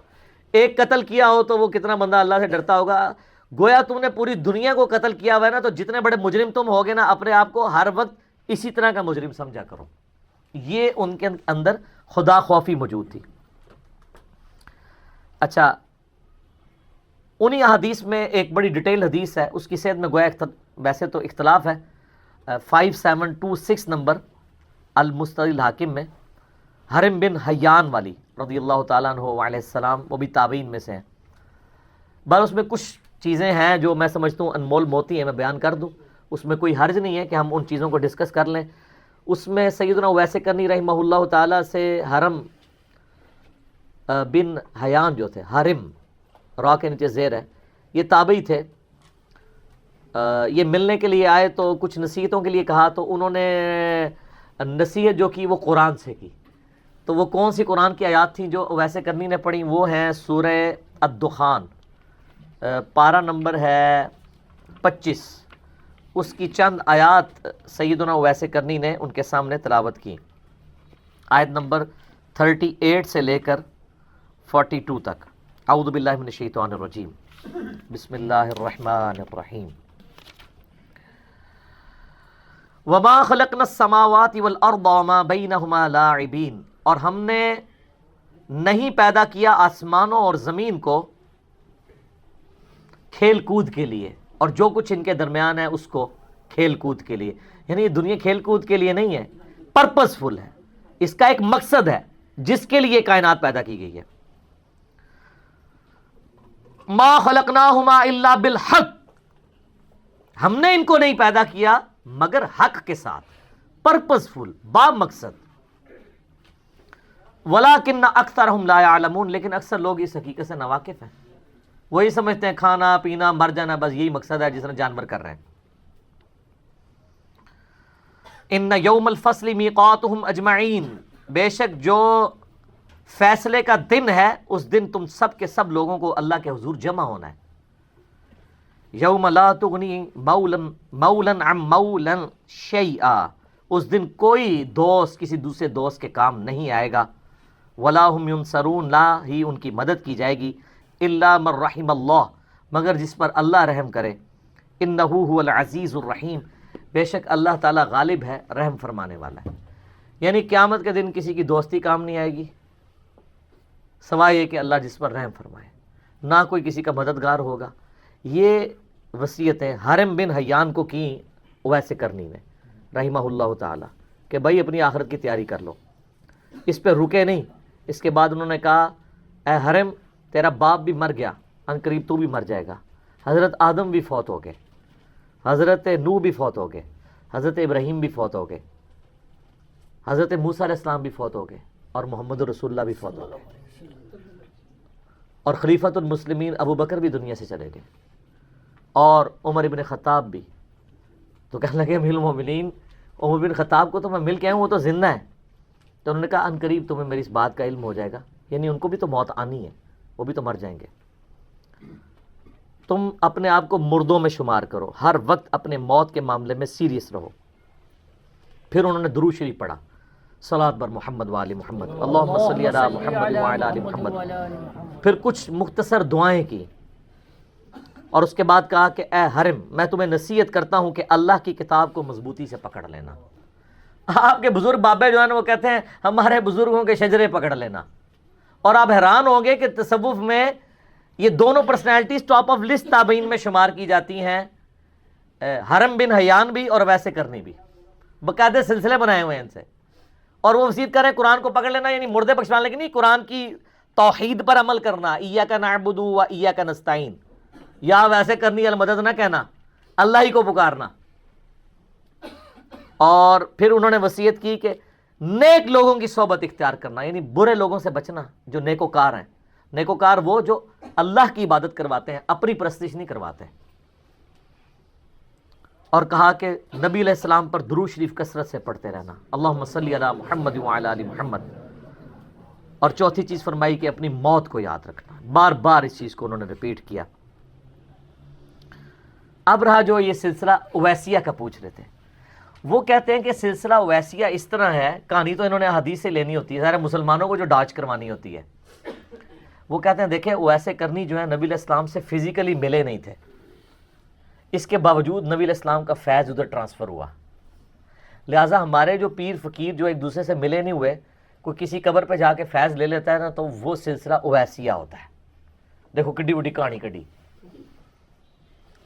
ایک قتل کیا ہو تو وہ کتنا بندہ اللہ سے ڈرتا ہوگا، گویا تم نے پوری دنیا کو قتل کیا ہوا ہے نا، تو جتنے بڑے مجرم تم ہوگے نا اپنے آپ کو ہر وقت اسی طرح کا مجرم سمجھا کرو. یہ ان کے اندر خدا خوفی موجود تھی. اچھا، انہی حدیث میں ایک بڑی ڈیٹیل حدیث ہے، اس کی صحت میں گویا ویسے تو اختلاف ہے. 5726 نمبر المستدل حاکم میں حرم بن حیان والی رضی اللہ تعالیٰ عنہ علیہ السلام، وہ بھی تابعین میں سے ہیں. بس اس میں کچھ چیزیں ہیں جو میں سمجھتا ہوں انمول موتی ہیں، میں بیان کر دوں. اس میں کوئی حرج نہیں ہے کہ ہم ان چیزوں کو ڈسکس کر لیں. اس میں سیدنا اویس کرنی رحمہ اللہ تعالیٰ سے حرم بن حیان جو تھے، حرم را کے نیچے زیر ہے، یہ تابعی تھے. یہ ملنے کے لیے آئے تو کچھ نصیحتوں کے لیے کہا، تو انہوں نے نصیحت جو کی وہ قرآن سے کی. تو وہ کون سی قرآن کی آیات تھیں جو اویس کرنی نے پڑھی؟ وہ ہیں سورہ الدخان، پارہ نمبر ہے 25. اس کی چند آیات سیدنا اویس کرنی نے ان کے سامنے تلاوت کی. آیت نمبر 38 سے لے کر 42 تک. اعوذ باللہ من الشیطان الرجیم، بسم اللہ الرحمن الرحیم. وما خلقنا السماوات والارض وما بینہما لاعبین، اور ہم نے نہیں پیدا کیا آسمانوں اور زمین کو کھیل کود کے لیے، اور جو کچھ ان کے درمیان ہے اس کو کھیل کود کے لیے. یعنی یہ دنیا کھیل کود کے لیے نہیں ہے، پرپس فل ہے، اس کا ایک مقصد ہے جس کے لیے کائنات پیدا کی گئی ہے. ما خلقناہما الا بالحق، ہم نے ان کو نہیں پیدا کیا مگر حق کے ساتھ، پرپس فل، با مقصد. وَلَٰكِنَّ أَكْثَرَهُمْ لَا يَعْلَمُونَ، لیکن اکثر لوگ اس حقیقت سے ناواقف ہیں. وہی سمجھتے ہیں کھانا پینا مر جانا بس یہی مقصد ہے جس طرح جانور کر رہے ہیں. إِنَّ يَوْمَ الْفَصْلِ مِيقَاتُهُمْ أَجْمَعِينَ، بے شک جو فیصلے کا دن ہے اس دن تم سب کے سب لوگوں کو اللہ کے حضور جمع ہونا ہے. یوم لا تغنی مولا عن مولا شیئا، اس دن کوئی دوست کسی دوسرے دوست کے کام نہیں آئے گا. ولا هم ينصرون، لا ہی ان کی مدد کی جائے گی. الا من رحم اللہ، مگر جس پر اللہ رحم کرے. انہ هو العزیز الرحیم، بے شک اللہ تعالیٰ غالب ہے، رحم فرمانے والا ہے. یعنی قیامت کے دن کسی کی دوستی کام نہیں آئے گی سوائے یہ کہ اللہ جس پر رحم فرمائے، نہ کوئی کسی کا مددگار ہوگا. یہ وصیتیں حرم بن حیان کو کی اویس کرنی نے رحمہ اللہ تعالی کہ بھائی اپنی آخرت کی تیاری کر لو. اس پہ رکے نہیں، اس کے بعد انہوں نے کہا اے حرم تیرا باپ بھی مر گیا، ان قریب تو بھی مر جائے گا. حضرت آدم بھی فوت ہو گئے، حضرت نوح بھی فوت ہو گئے، حضرت ابراہیم بھی فوت ہو گئے، حضرت موسیٰ علیہ السلام بھی فوت ہو گئے، اور محمد رسول اللہ بھی فوت ہو گئے، اور خلیفۃ المسلمین ابو بکر بھی دنیا سے چلے گئے، اور عمر ابن خطاب بھی. تو کہنے لگے امیر المومنین عمر بن خطاب کو تو میں مل کے آیا ہوں، وہ تو زندہ ہے. تو انہوں نے کہا ان قریب تمہیں میری اس بات کا علم ہو جائے گا، یعنی ان کو بھی تو موت آنی ہے، وہ بھی تو مر جائیں گے. تم اپنے آپ کو مردوں میں شمار کرو، ہر وقت اپنے موت کے معاملے میں سیریس رہو. پھر انہوں نے درود شریف پڑھا صلاۃ بر محمد وآل محمد، اللہم صلی علی محمد وعلی آل محمد. پھر کچھ مختصر دعائیں کی اور اس کے بعد کہا کہ اے حرم، میں تمہیں نصیحت کرتا ہوں کہ اللہ کی کتاب کو مضبوطی سے پکڑ لینا. آپ کے بزرگ بابے جو ہیں وہ کہتے ہیں ہمارے بزرگوں کے شجرے پکڑ لینا. اور آپ حیران ہوں گے کہ تصوف میں یہ دونوں پرسنالٹیز ٹاپ آف لسٹ تابعین میں شمار کی جاتی ہیں، حرم بن حیان بھی اور ویسے کرنی بھی، باقاعدہ سلسلے بنائے ہوئے ہیں ان سے. اور وہ وصیت کریں قرآن کو پکڑ لینا، یعنی مردے بخشوانے کی نہیں، قرآن کی توحید پر عمل کرنا، ایاک نعبد و ایاک نستعین، یا ویسے کرنی المدد نہ کہنا، اللہ ہی کو پکارنا. اور پھر انہوں نے وصیت کی کہ نیک لوگوں کی صحبت اختیار کرنا، یعنی برے لوگوں سے بچنا جو نیکوکار ہیں. نیکوکار وہ جو اللہ کی عبادت کرواتے ہیں، اپنی پرستش نہیں کرواتے. اور کہا کہ نبی علیہ السلام پر درود شریف کثرت سے پڑھتے رہنا، اللہم صلی علی محمد وعلی آل محمد. اور چوتھی چیز فرمائی کہ اپنی موت کو یاد رکھنا. بار بار اس چیز کو انہوں نے ریپیٹ کیا. اب رہا جو یہ سلسلہ اویسیہ کا پوچھ رہے تھے، وہ کہتے ہیں کہ سلسلہ اویسیہ اس طرح ہے، کہانی تو انہوں نے حدیث سے لینی ہوتی ہے، سارے مسلمانوں کو جو ڈاچ کروانی ہوتی ہے. وہ کہتے ہیں دیکھیں اویسے کرنی جو ہے نبی علیہ السلام سے فزیکلی ملے نہیں تھے، اس کے باوجود نبی علیہ السلام کا فیض ادھر ٹرانسفر ہوا. لہٰذا ہمارے جو پیر فقیر جو ایک دوسرے سے ملے نہیں ہوئے، کوئی کسی قبر پہ جا کے فیض لے لیتا ہے نا، تو وہ سلسلہ اویسیہ ہوتا ہے. دیکھو کڈی وڈی کہانی کڈی.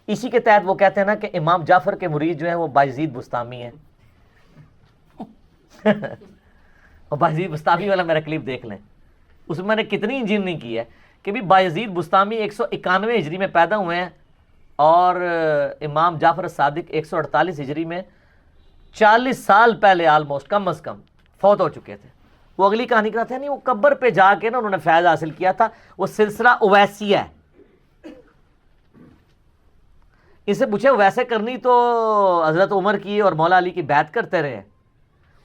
اسی کے تحت وہ کہتے ہیں نا کہ امام جعفر کے مرید جو ہیں وہ بایزید بستامی ہیں. اور بایزید بستامی والا میرا کلپ دیکھ لیں، اس میں نے کتنی انجینئرنگ کی ہے کہ بھی بایزید بستامی 191 ہجری میں پیدا ہوئے ہیں اور امام جعفر صادق 148 ہجری میں 40 سال پہلے آلموسٹ کم از کم فوت ہو چکے تھے. وہ اگلی کہانی کراتے ہیں نہیں، وہ قبر پہ جا کے نا انہوں نے فیض حاصل کیا تھا. وہ سلسلہ اویسیہ ہے. اس سے پوچھے ویسے کرنی تو حضرت عمر کی اور مولا علی کی بیعت کرتے رہے،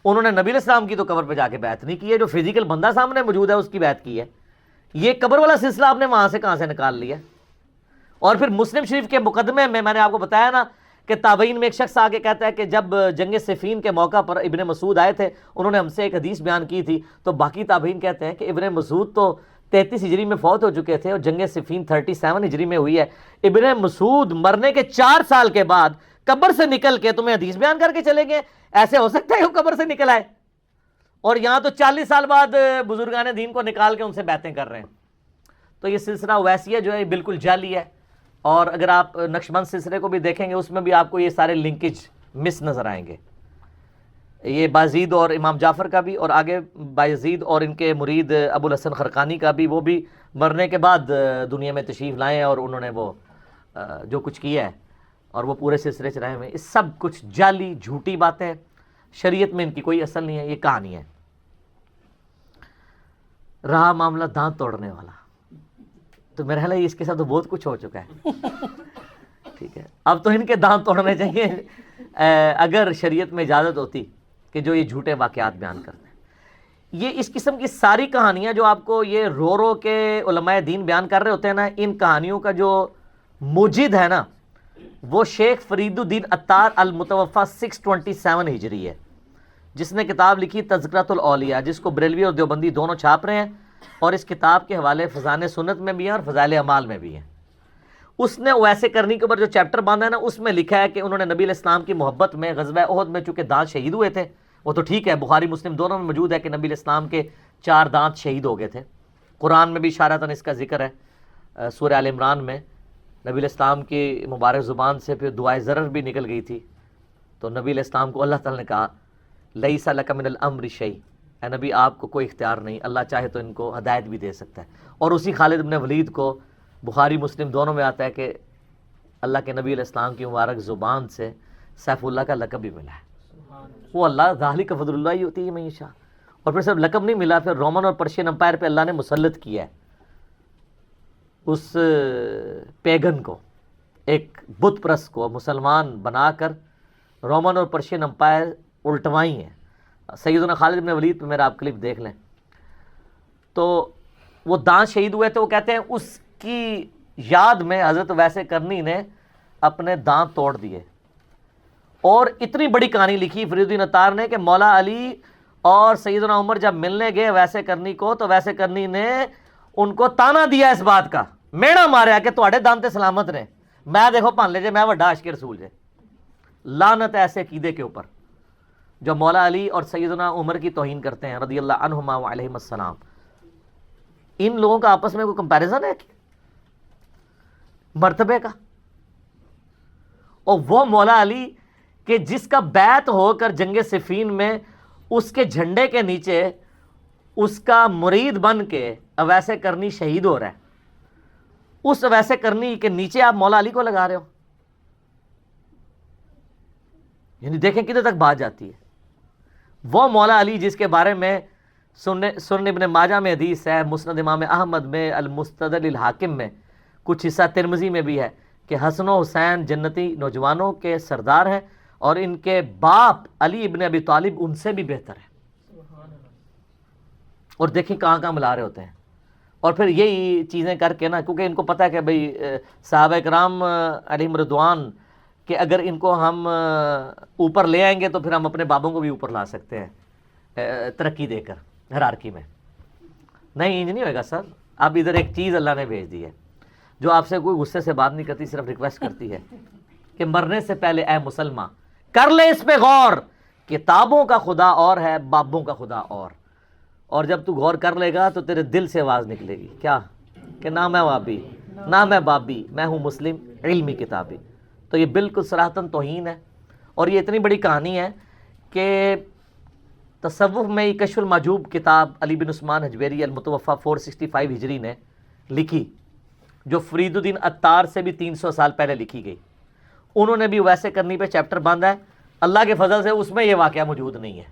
انہوں نے نبی علیہ السلام کی تو قبر پہ جا کے بیعت نہیں کی ہے. جو فزیکل بندہ سامنے موجود ہے اس کی بیعت کی ہے. یہ قبر والا سلسلہ آپ نے وہاں سے کہاں سے نکال لیا؟ اور پھر مسلم شریف کے مقدمے میں نے آپ کو بتایا نا کہ تابعین میں ایک شخص آگے کہتا ہے کہ جب جنگ صفین کے موقع پر ابن مسعود آئے تھے، انہوں نے ہم سے ایک حدیث بیان کی تھی، تو باقی تابعین کہتے ہیں کہ ابن مسعود تو 33 ہجری میں فوت ہو چکے تھے اور جنگ صفین 37 ہجری میں ہوئی ہے. ابن مسعود مرنے کے 4 سال کے بعد قبر سے نکل کے تمہیں حدیث بیان کر کے چلے گئے. ایسے ہو سکتا ہے کہ وہ قبر سے نکل آئے؟ اور یہاں تو 40 سال بعد بزرگان دین کو نکال کے ان سے باتیں کر رہے ہیں. تو یہ سلسلہ اویسیہ جو ہے بالکل جعلی ہے. اور اگر آپ نقشبند سلسلے کو بھی دیکھیں گے اس میں بھی آپ کو یہ سارے لنکیج مس نظر آئیں گے. یہ بایزید اور امام جعفر کا بھی، اور آگے بایزید اور ان کے مرید ابو الحسن خرقانی کا بھی، وہ بھی مرنے کے بعد دنیا میں تشریف لائے اور انہوں نے وہ جو کچھ کیا ہے اور وہ پورے سلسلے چلائے ہوئے. اس سب کچھ جعلی جھوٹی باتیں، شریعت میں ان کی کوئی اصل نہیں ہے، یہ کہانی ہے. رہا معاملہ دانت توڑنے والا، تو میرا خیال ہے اس کے ساتھ تو بہت کچھ ہو چکا ہے. ٹھیک ہے، اب تو ان کے دانت توڑنے چاہیے اگر شریعت میں اجازت ہوتی کہ جو یہ جھوٹے واقعات بیان کرتے ہیں. یہ اس قسم کی ساری کہانیاں جو آپ کو یہ رو رو کے علماء دین بیان کر رہے ہوتے ہیں نا، ان کہانیوں کا جو موجد ہے نا وہ شیخ فرید الدین عطار المتوفی 627 ہجری ہے، جس نے کتاب لکھی تذکرۃ الاولیاء، جس کو بریلوی اور دیوبندی دونوں چھاپ رہے ہیں. اور اس کتاب کے حوالے فضائل سنت میں بھی ہیں اور فضائل اعمال میں بھی ہیں. اس نے ویسے کرنی کے اوپر جو چیپٹر باندھا ہے نا، اس میں لکھا ہے کہ انہوں نے نبی علیہ السلام کی محبت میں غزوہ احد میں چونکہ دانت شہید ہوئے تھے، وہ تو ٹھیک ہے، بخاری مسلم دونوں میں موجود ہے کہ نبی علیہ السلام کے 4 دانت شہید ہو گئے تھے. قرآن میں بھی اشارتاً اس کا ذکر ہے. سورہ آل عمران میں نبی علیہ السلام کی مبارک زبان سے پھر دعائے ضرر بھی نکل گئی تھی، تو نبی علیہ السلام کو اللہ تعالیٰ نے کہا لیس لک من الامر شیء، اے نبی آپ کو کوئی اختیار نہیں، اللہ چاہے تو ان کو ہدایت بھی دے سکتا ہے. اور اسی خالد بن ولید کو بخاری مسلم دونوں میں آتا ہے کہ اللہ کے نبی علیہ السلام کی مبارک زبان سے سیف اللہ کا لقب بھی ملا ہے. وہ اللہ ذالک فضل اللہ یؤتیہ من یشاء. اور پھر صرف لقب نہیں ملا، پھر رومن اور پرشین امپائر پہ اللہ نے مسلط کیا ہے اس پیگن کو، ایک بت پرست کو مسلمان بنا کر رومن اور پرشین امپائر الٹوائی ہیں. سیدنا خالد بن ولید پہ میرا آپ کلپ دیکھ لیں. تو وہ دانت شہید ہوئے تھے، وہ کہتے ہیں اس کی یاد میں حضرت ویسے کرنی نے اپنے دانت توڑ دیے. اور اتنی بڑی کہانی لکھی فرید الدین عطار نے کہ مولا علی اور سیدنا عمر جب ملنے گئے ویسے کرنی کو تو ویسے کرنی نے ان کو تانا دیا اس بات کا، میڑا ماریا کہ تواڈے دان تے سلامت نے، میں دیکھو پان لے جے میں وڈا عاشق رسول جے۔ لعنت ایسے عقیدے کے اوپر جو مولا علی اور سیدنا عمر کی توہین کرتے ہیں رضی اللہ عنہما وعلیہم السلام۔ ان لوگوں کا آپس میں کوئی کمپیریزن ہے مرتبے کا؟ اور وہ مولا علی کہ جس کا بیعت ہو کر جنگ صفین میں اس کے جھنڈے کے نیچے اس کا مرید بن کے اویسے کرنی شہید ہو رہا ہے، اس اویسے کرنی کے نیچے آپ مولا علی کو لگا رہے ہو، یعنی دیکھیں کدھر تک بات جاتی ہے۔ وہ مولا علی جس کے بارے میں سنن ابن ماجہ میں حدیث ہے، مسند امام احمد میں، المستدرک الحاکم میں، کچھ حصہ ترمذی میں بھی ہے کہ حسن و حسین جنتی نوجوانوں کے سردار ہیں اور ان کے باپ علی ابن ابی طالب ان سے بھی بہتر ہے۔ اور دیکھیں کہاں کہاں ملا رہے ہوتے ہیں، اور پھر یہی چیزیں کر کے نا، کیونکہ ان کو پتہ ہے کہ بھئی صحابہ کرام علیہم رضوان کہ اگر ان کو ہم اوپر لے آئیں گے تو پھر ہم اپنے بابوں کو بھی اوپر لا سکتے ہیں ترقی دے کر ہرارکی میں۔ نہیں انج نہیں ہوئے گا سر، اب ادھر ایک چیز اللہ نے بھیج دی ہے جو آپ سے کوئی غصے سے بات نہیں کرتی، صرف ریکویسٹ کرتی ہے کہ مرنے سے پہلے اے مسلمان کر لے اس پہ غور، کتابوں کا خدا اور ہے، بابوں کا خدا اور جب تو غور کر لے گا تو تیرے دل سے آواز نکلے گی کیا کہ نہ میں وابی نہ میں بابی، میں ہوں مسلم علمی کتابی۔ تو یہ بالکل صراحتاً توہین ہے، اور یہ اتنی بڑی کہانی ہے کہ تصوف میں کشف المحجوب کتاب علی بن عثمان حجویری المتوفی 465 ہجری نے لکھی، جو فرید الدین عطار سے بھی 300 سال پہلے لکھی گئی، انہوں نے بھی ویسے کرنی پہ چیپٹر باندھا ہے۔ اللہ کے فضل سے اس میں یہ واقعہ موجود نہیں ہے،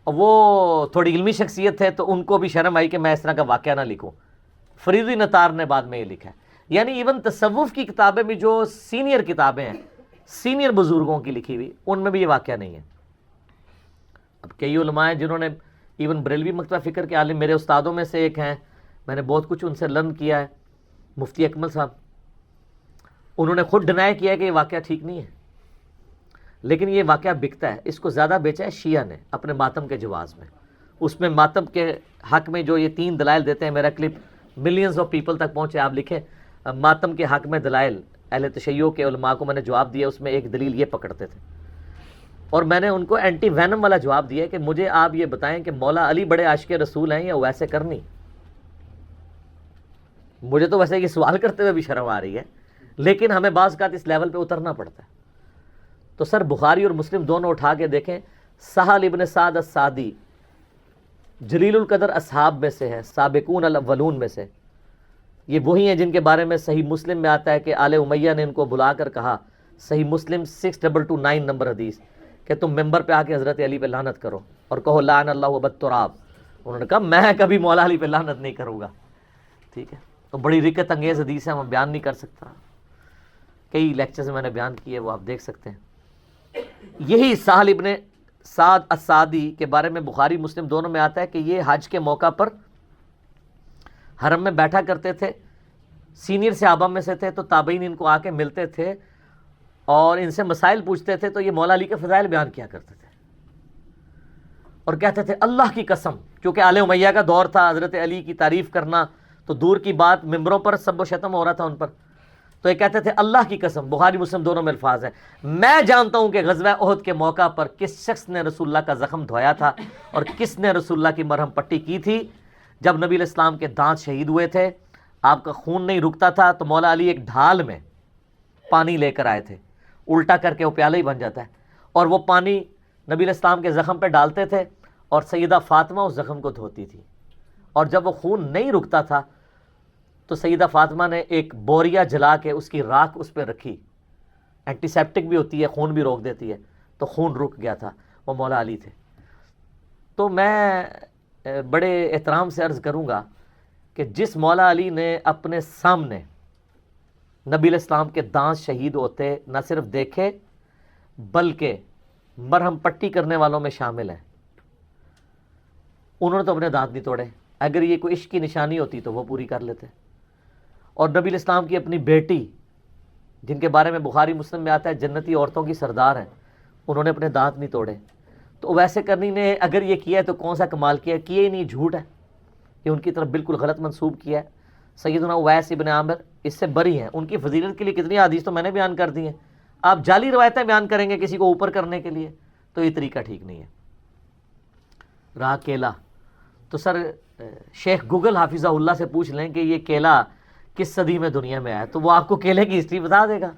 وہ تھوڑی علمی شخصیت ہے تو ان کو بھی شرم آئی کہ میں اس طرح کا واقعہ نہ لکھوں۔ فرید الدین عطار نے بعد میں یہ لکھا ہے، یعنی ایون تصوف کی کتابیں بھی جو سینئر کتابیں ہیں، سینئر بزرگوں کی لکھی ہوئی، ان میں بھی یہ واقعہ نہیں ہے۔ اب کئی علماء ہیں جنہوں نے ایون بریلوی مکتبہ فکر کے عالم میرے استادوں میں سے ایک ہیں، میں نے بہت کچھ ان سے لرن کیا ہے، مفتی اکمل صاحب، انہوں نے خود ڈینائی کیا ہے کہ یہ واقعہ ٹھیک نہیں ہے، لیکن یہ واقعہ بکتا ہے۔ اس کو زیادہ بیچا ہے شیعہ نے اپنے ماتم کے جواز میں، اس میں ماتم کے حق میں جو یہ 3 دلائل دیتے ہیں، میرا کلپ ملینز آف پیپل تک پہنچے، آپ لکھیں ماتم کے حق میں دلائل، اہل تشیع کے علماء کو میں نے جواب دیا، اس میں ایک دلیل یہ پکڑتے تھے، اور میں نے ان کو اینٹی وینم والا جواب دیا کہ مجھے آپ یہ بتائیں کہ مولا علی بڑے عاشق رسول ہیں یا ویسے کرنی؟ مجھے تو ویسے یہ سوال کرتے ہوئے بھی شرم آ رہی ہے، لیکن ہمیں بعض اوقات اس لیول پہ اترنا پڑتا ہے۔ تو سر بخاری اور مسلم دونوں اٹھا کے دیکھیں، سہل ابن سعد السعدی جلیل القدر اصحاب میں سے ہے، سابقون الاولون میں سے، یہ وہی ہیں جن کے بارے میں صحیح مسلم میں آتا ہے کہ آل امیہ نے ان کو بلا کر کہا، صحیح مسلم 6229 نمبر حدیث، کہ تم ممبر پہ آ کے حضرت علی پہ لعنت کرو اور کہو لعن اللہ ابا التراب۔ انہوں نے کہا میں کبھی مولا علی پہ لعنت نہیں کروں گا، ٹھیک ہے؟ تو بڑی رکت انگیز حدیث ہے، میں بیان نہیں کر سکتا، کئی لیکچرز میں نے بیان کیے، وہ آپ دیکھ سکتے ہیں۔ یہی سہل ابن سعد السعدی کے بارے میں بخاری مسلم دونوں میں آتا ہے کہ یہ حج کے موقع پر حرم میں بیٹھا کرتے تھے، سینئر صحابہ میں سے تھے، تو تابعین ان کو آ کے ملتے تھے اور ان سے مسائل پوچھتے تھے، تو یہ مولا علی کے فضائل بیان کیا کرتے تھے اور کہتے تھے اللہ کی قسم، کیونکہ آل امیہ کا دور تھا، حضرت علی کی تعریف کرنا تو دور کی بات، ممبروں پر سب و شتم ہو رہا تھا ان پر، تو یہ کہتے تھے اللہ کی قسم، بخاری مسلم دونوں میں الفاظ ہیں، میں جانتا ہوں کہ غزوہ احد کے موقع پر کس شخص نے رسول اللہ کا زخم دھویا تھا اور کس نے رسول اللہ کی مرہم پٹی کی تھی۔ جب نبی علیہ السلام کے دانت شہید ہوئے تھے، آپ کا خون نہیں رکتا تھا، تو مولا علی ایک ڈھال میں پانی لے کر آئے تھے، الٹا کر کے وہ پیالہ ہی بن جاتا ہے، اور وہ پانی نبی علیہ السلام کے زخم پہ ڈالتے تھے اور سیدہ فاطمہ اس زخم کو دھوتی تھی، اور جب وہ خون نہیں رکتا تھا تو سیدہ فاطمہ نے ایک بوریا جلا کے اس کی راکھ اس پہ رکھی، اینٹی سیپٹک بھی ہوتی ہے، خون بھی روک دیتی ہے، تو خون رک گیا تھا، وہ مولا علی تھے۔ تو میں بڑے احترام سے عرض کروں گا کہ جس مولا علی نے اپنے سامنے نبی علیہ السلام کے دانت شہید ہوتے نہ صرف دیکھے بلکہ مرہم پٹی کرنے والوں میں شامل ہیں، انہوں نے تو اپنے دانت نہیں توڑے، اگر یہ کوئی عشق کی نشانی ہوتی تو وہ پوری کر لیتے۔ اور نبی علیہ السلام کی اپنی بیٹی جن کے بارے میں بخاری مسلم میں آتا ہے جنتی عورتوں کی سردار ہیں، انہوں نے اپنے دانت نہیں توڑے۔ تو ویسے کرنی نے اگر یہ کیا ہے تو کون سا کمال کیا ہے؟ کیا ہی نہیں، جھوٹ ہے، یہ ان کی طرف بالکل غلط منسوب کیا ہے۔ سیدنا اویس ابن عامر اس سے بری ہیں، ان کی فضیلت کے لیے کتنی حدیث تو میں نے بیان کر دی ہیں، آپ جعلی روایتیں بیان کریں گے کسی کو اوپر کرنے کے لیے، تو یہ طریقہ ٹھیک نہیں ہے۔ رہا کیلا، تو سر شیخ گوگل حافظہ اللہ سے پوچھ لیں کہ یہ کیلا کس صدی میں دنیا میں آیا، تو وہ آپ کو کیلے کی ہسٹری بتا دے گا۔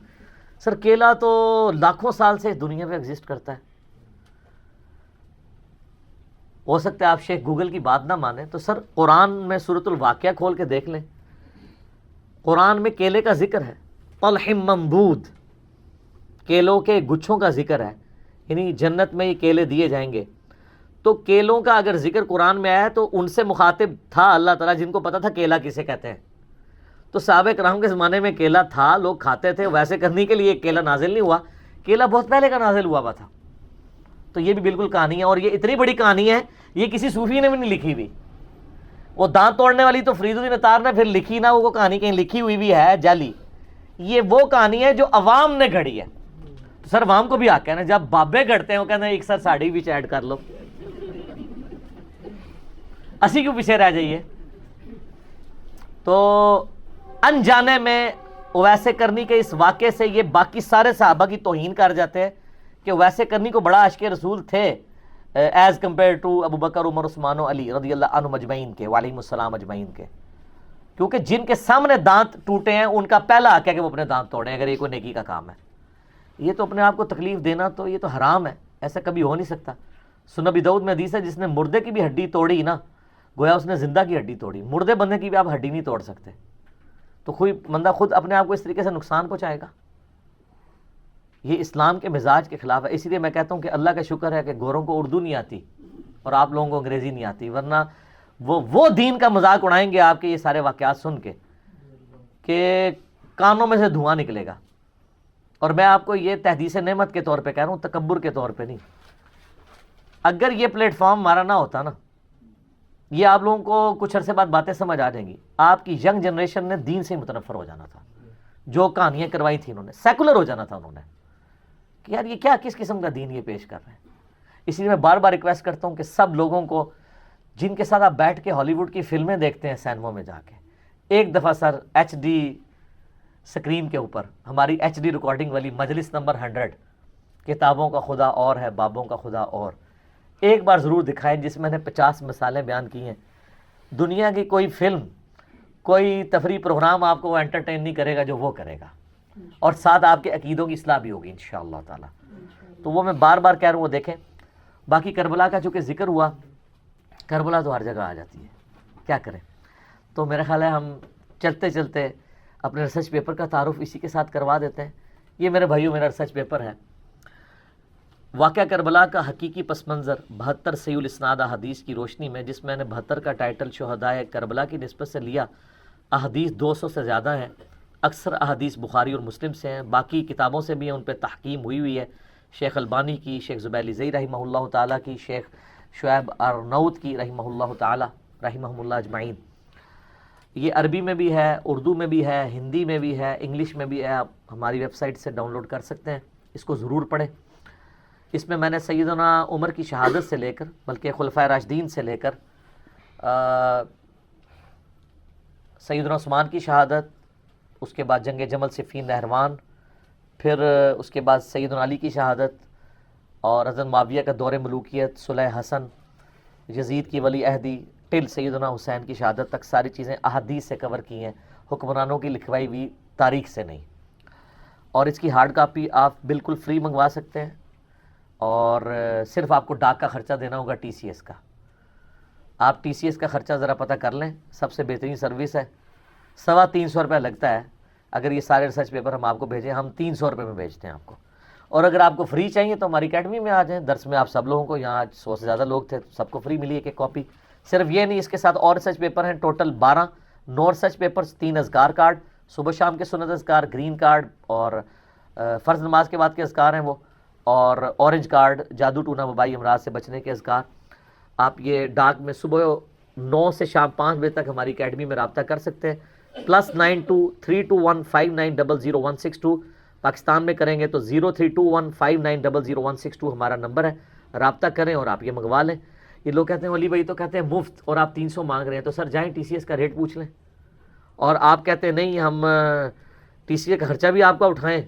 سر کیلا تو لاکھوں سال سے دنیا میں ایگزسٹ کرتا ہے، ہو سکتا ہے آپ شیخ گوگل کی بات نہ مانیں، تو سر قرآن میں سورۃ الواقعہ کھول کے دیکھ لیں، قرآن میں کیلے کا ذکر ہے، طلح منضود، کیلوں کے گچھوں کا ذکر ہے، یعنی جنت میں یہ کیلے دیے جائیں گے۔ تو کیلوں کا اگر ذکر قرآن میں آیا ہے تو ان سے مخاطب تھا اللہ تعالیٰ، جن کو پتا تھا کیلا کسے کہتے ہیں۔ تو صحابہ کرام کے زمانے میں کیلا تھا، لوگ کھاتے تھے، ویسے کرنے کے لیے کیلا نازل نہیں ہوا، کیلا بہت پہلے کا نازل ہوا تھا۔ تو یہ بھی بالکل کہانی ہے، اور یہ اتنی بڑی کہانی ہے یہ کسی صوفی نے بھی نہیں لکھی ہوئی۔ وہ دانت توڑنے والی تو فرید الدین اطہار نے پھر لکھی نہ، وہ کہانی کہیں لکھی ہوئی بھی ہے جعلی، یہ وہ کہانی ہے جو عوام نے گھڑی ہے۔ تو سر عوام کو بھی آ کہنا، جب بابے گھڑتے ہیں وہ کہتے ہیں ایک سر ساڑی بھی ایڈ کر لو، اسی کیوں پیچھے رہ جائیے۔ تو انجانے میں ویسے کرنی کے اس واقعے سے یہ باقی سارے صحابہ کی توہین کر جاتے ہیں کہ ویسے کرنی کو بڑا عاشق رسول تھے ایز کمپیئر ٹو ابو بکر، عمر، عثمان و علی رضی اللہ عنہم اجمعین کے، وعلیہم السلام اجمعین کے، کیونکہ جن کے سامنے دانت ٹوٹے ہیں ان کا پہلا حق ہے کہ وہ اپنے دانت توڑیں اگر یہ کوئی نیکی کا کام ہے۔ یہ تو اپنے آپ کو تکلیف دینا تو یہ تو حرام ہے، ایسا کبھی ہو نہیں سکتا۔ سنن ابی داؤد میں حدیث ہے جس نے مردے کی بھی ہڈی توڑی نا، گویا اس نے زندہ کی ہڈی توڑی، مردے بندے کی بھی آپ ہڈی نہیں توڑ سکتے، تو کوئی بندہ خود اپنے آپ کو اس طریقے سے نقصان پہنچائے گا، یہ اسلام کے مزاج کے خلاف ہے۔ اسی لیے میں کہتا ہوں کہ اللہ کا شکر ہے کہ گوروں کو اردو نہیں آتی اور آپ لوگوں کو انگریزی نہیں آتی، ورنہ وہ دین کا مذاق اڑائیں گے آپ کے یہ سارے واقعات سن کے کہ کانوں میں سے دھواں نکلے گا۔ اور میں آپ کو یہ تحدیث نعمت کے طور پہ کہہ رہا ہوں، تکبر کے طور پہ نہیں۔ اگر یہ پلیٹ فارم ہمارا نہ ہوتا نا، یہ آپ لوگوں کو کچھ عرصے بعد باتیں سمجھ آ جائیں گی، آپ کی ینگ جنریشن نے دین سے متنفر ہو جانا تھا، جو کہانیاں کروائی تھیں انہوں نے، سیکولر ہو جانا تھا انہوں نے کہ یار یہ کیا کس قسم کا دین یہ پیش کر رہے ہیں۔ اس لیے میں بار بار ریکویسٹ کرتا ہوں کہ سب لوگوں کو جن کے ساتھ آپ بیٹھ کے ہالی ووڈ کی فلمیں دیکھتے ہیں سینموں میں جا کے، ایک دفعہ سر ایچ ڈی سکرین کے اوپر ہماری ایچ ڈی ریکارڈنگ والی مجلس نمبر 100 کتابوں کا خدا اور ہے بابوں کا خدا اور ایک بار ضرور دکھائیں، جس میں نے 50 مثالیں بیان کی ہیں۔ دنیا کی کوئی فلم، کوئی تفریح پروگرام آپ کو وہ انٹرٹین نہیں کرے گا جو وہ کرے گا، اور ساتھ آپ کے عقیدوں کی اصلاح بھی ہوگی انشاءاللہ تعالی۔ تو وہ میں بار بار کہہ رہا ہوں وہ دیکھیں۔ باقی کربلا کا چونکہ ذکر ہوا، کربلا تو ہر جگہ آ جاتی ہے، کیا کریں۔ تو میرا خیال ہے ہم چلتے چلتے اپنے ریسرچ پیپر کا تعارف اسی کے ساتھ کروا دیتے ہیں۔ یہ میرے بھائیوں میرا ریسرچ پیپر ہے، واقعہ کربلا کا حقیقی پس منظر 72 صحیح الاسناد احادیث کی روشنی میں، جس میں نے 72 کا ٹائٹل شہدائے کربلا کی نسبت سے لیا۔ احادیث 200 سے زیادہ ہیں، اکثر احادیث بخاری اور مسلم سے ہیں، باقی کتابوں سے بھی ہیں، ان پہ تحقیم ہوئی ہے، شیخ البانی کی، شیخ زبیل زئی رحمہ اللہ تعالیٰ کی، شیخ شعیب ارنوت کی رحمہ اللہ تعالیٰ، رحمہم اللہ اجمعین۔ یہ عربی میں بھی ہے، اردو میں بھی ہے، ہندی میں بھی ہے، انگلش میں بھی ہے، آپ ہماری ویب سائٹ سے ڈاؤن لوڈ کر سکتے ہیں، اس کو ضرور پڑھیں۔ اس میں نے سیدنا عمر کی شہادت سے لے کر، بلکہ خلفائے راشدین سے لے کر سیدنا عثمان کی شہادت، اس کے بعد جنگ جمل صفین نہروان، پھر اس کے بعد سیدنا علی کی شہادت، اور حضرت معاویہ کا دور ملوکیت، صلح حسن، یزید کی ولی عہدی، ٹل سیدنا حسین کی شہادت تک ساری چیزیں احادیث سے کور کی ہیں، حکمرانوں کی لکھوائی ہوئی تاریخ سے نہیں۔ اور اس کی ہارڈ کاپی آپ بالکل فری منگوا سکتے ہیں، اور صرف آپ کو ڈاک کا خرچہ دینا ہوگا ٹی سی ایس کا۔ آپ ٹی سی ایس کا خرچہ ذرا پتہ کر لیں، سب سے بہترین سروس ہے، 325 روپے لگتا ہے اگر یہ سارے ریسرچ پیپر ہم آپ کو بھیجیں، ہم 300 روپے میں بھیجتے ہیں آپ کو۔ اور اگر آپ کو فری چاہیے تو ہماری اکیڈمی میں آ جائیں، درس میں آپ سب لوگوں کو، یہاں 100 سے زیادہ لوگ تھے، سب کو فری ملی ایک ایک کاپی۔ صرف یہ نہیں، اس کے ساتھ اور ریسرچ پیپر ہیں، ٹوٹل 12 9 ریسرچ پیپرز، 3 اذکار کارڈ، صبح شام کے سنت اذکار، گرین کارڈ، اور فرض نماز کے بعد کے اذکار ہیں وہ، اور اورنج کارڈ، جادو ٹونا وبائی امراض سے بچنے کے اذکار۔ آپ یہ ڈاک میں صبح 9 سے شام 5 بجے تک ہماری اکیڈمی میں رابطہ کر سکتے ہیں، +923215900162، پاکستان میں کریں گے تو 032159000162 ہمارا نمبر ہے۔ رابطہ کریں اور آپ یہ منگوا لیں. یہ لوگ کہتے ہیں ولی بھائی تو کہتے ہیں مفت اور آپ 300 مانگ رہے ہیں, تو سر جائیں ٹی سی ایس کا ریٹ پوچھ لیں. اور آپ کہتے ہیں نہیں ہم ٹی سی ایس کا خرچہ بھی آپ کا اٹھائیں,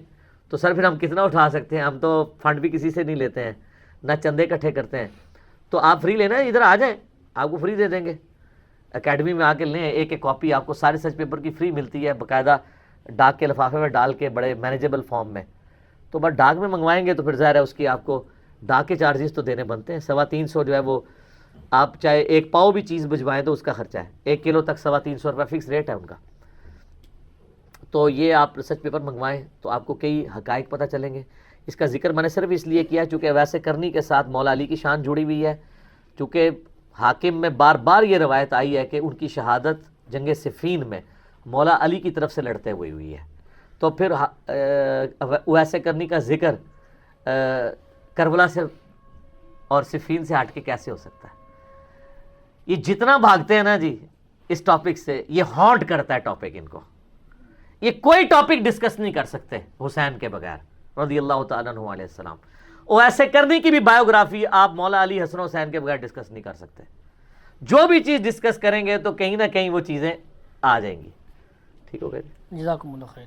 تو سر پھر ہم کتنا اٹھا سکتے ہیں, ہم تو فنڈ بھی کسی سے نہیں لیتے ہیں, نہ چندے اکٹھے کرتے ہیں. تو آپ فری لینا ہے, ادھر آ جائیں, آپ کو فری دے دیں گے. اکیڈمی میں آ کے لیں, ایک ایک کاپی آپ کو سارے سرچ پیپر کی فری ملتی ہے, باقاعدہ ڈاک کے لفافے میں ڈال کے بڑے مینیجیبل فارم میں. تو بس ڈاک میں منگوائیں گے تو پھر ظاہر ہے اس کی آپ کو ڈاک کے چارجز تو دینے بنتے ہیں. 350 جو ہے وہ آپ چاہے ایک پاؤ بھی چیز بھجوائیں تو اس کا خرچہ ہے, 1 کلو تک 350 روپے فکس ریٹ ہے ان کا. تو یہ آپ ریسرچ پیپر منگوائیں تو آپ کو کئی حقائق پتہ چلیں گے. اس کا ذکر میں نے صرف اس لیے کیا چونکہ ویسے کرنی کے ساتھ مولا علی کی شان جڑی ہوئی ہے, چونکہ حاکم میں بار بار یہ روایت آئی ہے کہ ان کی شہادت جنگ صفین میں مولا علی کی طرف سے لڑتے ہوئے ہوئی ہے. تو پھر ویسے کرنی کا ذکر کربلا سے اور صفین سے ہٹ کے کیسے ہو سکتا ہے. یہ جتنا بھاگتے ہیں نا جی اس ٹاپک سے, یہ ہانٹ کرتا ہے ٹاپک ان کو. یہ کوئی ٹاپک ڈسکس نہیں کر سکتے حسین کے بغیر رضی اللہ تعالیٰ عنہ علیہ السلام. اور ایسے کرنے کی بھی بایوگرافی آپ مولا علی حسن حسین کے بغیر ڈسکس نہیں کر سکتے. جو بھی چیز ڈسکس کریں گے تو کہیں نہ کہیں وہ چیزیں آ جائیں گی. ٹھیک ہو گیا جی, جزاکم اللہ خیر.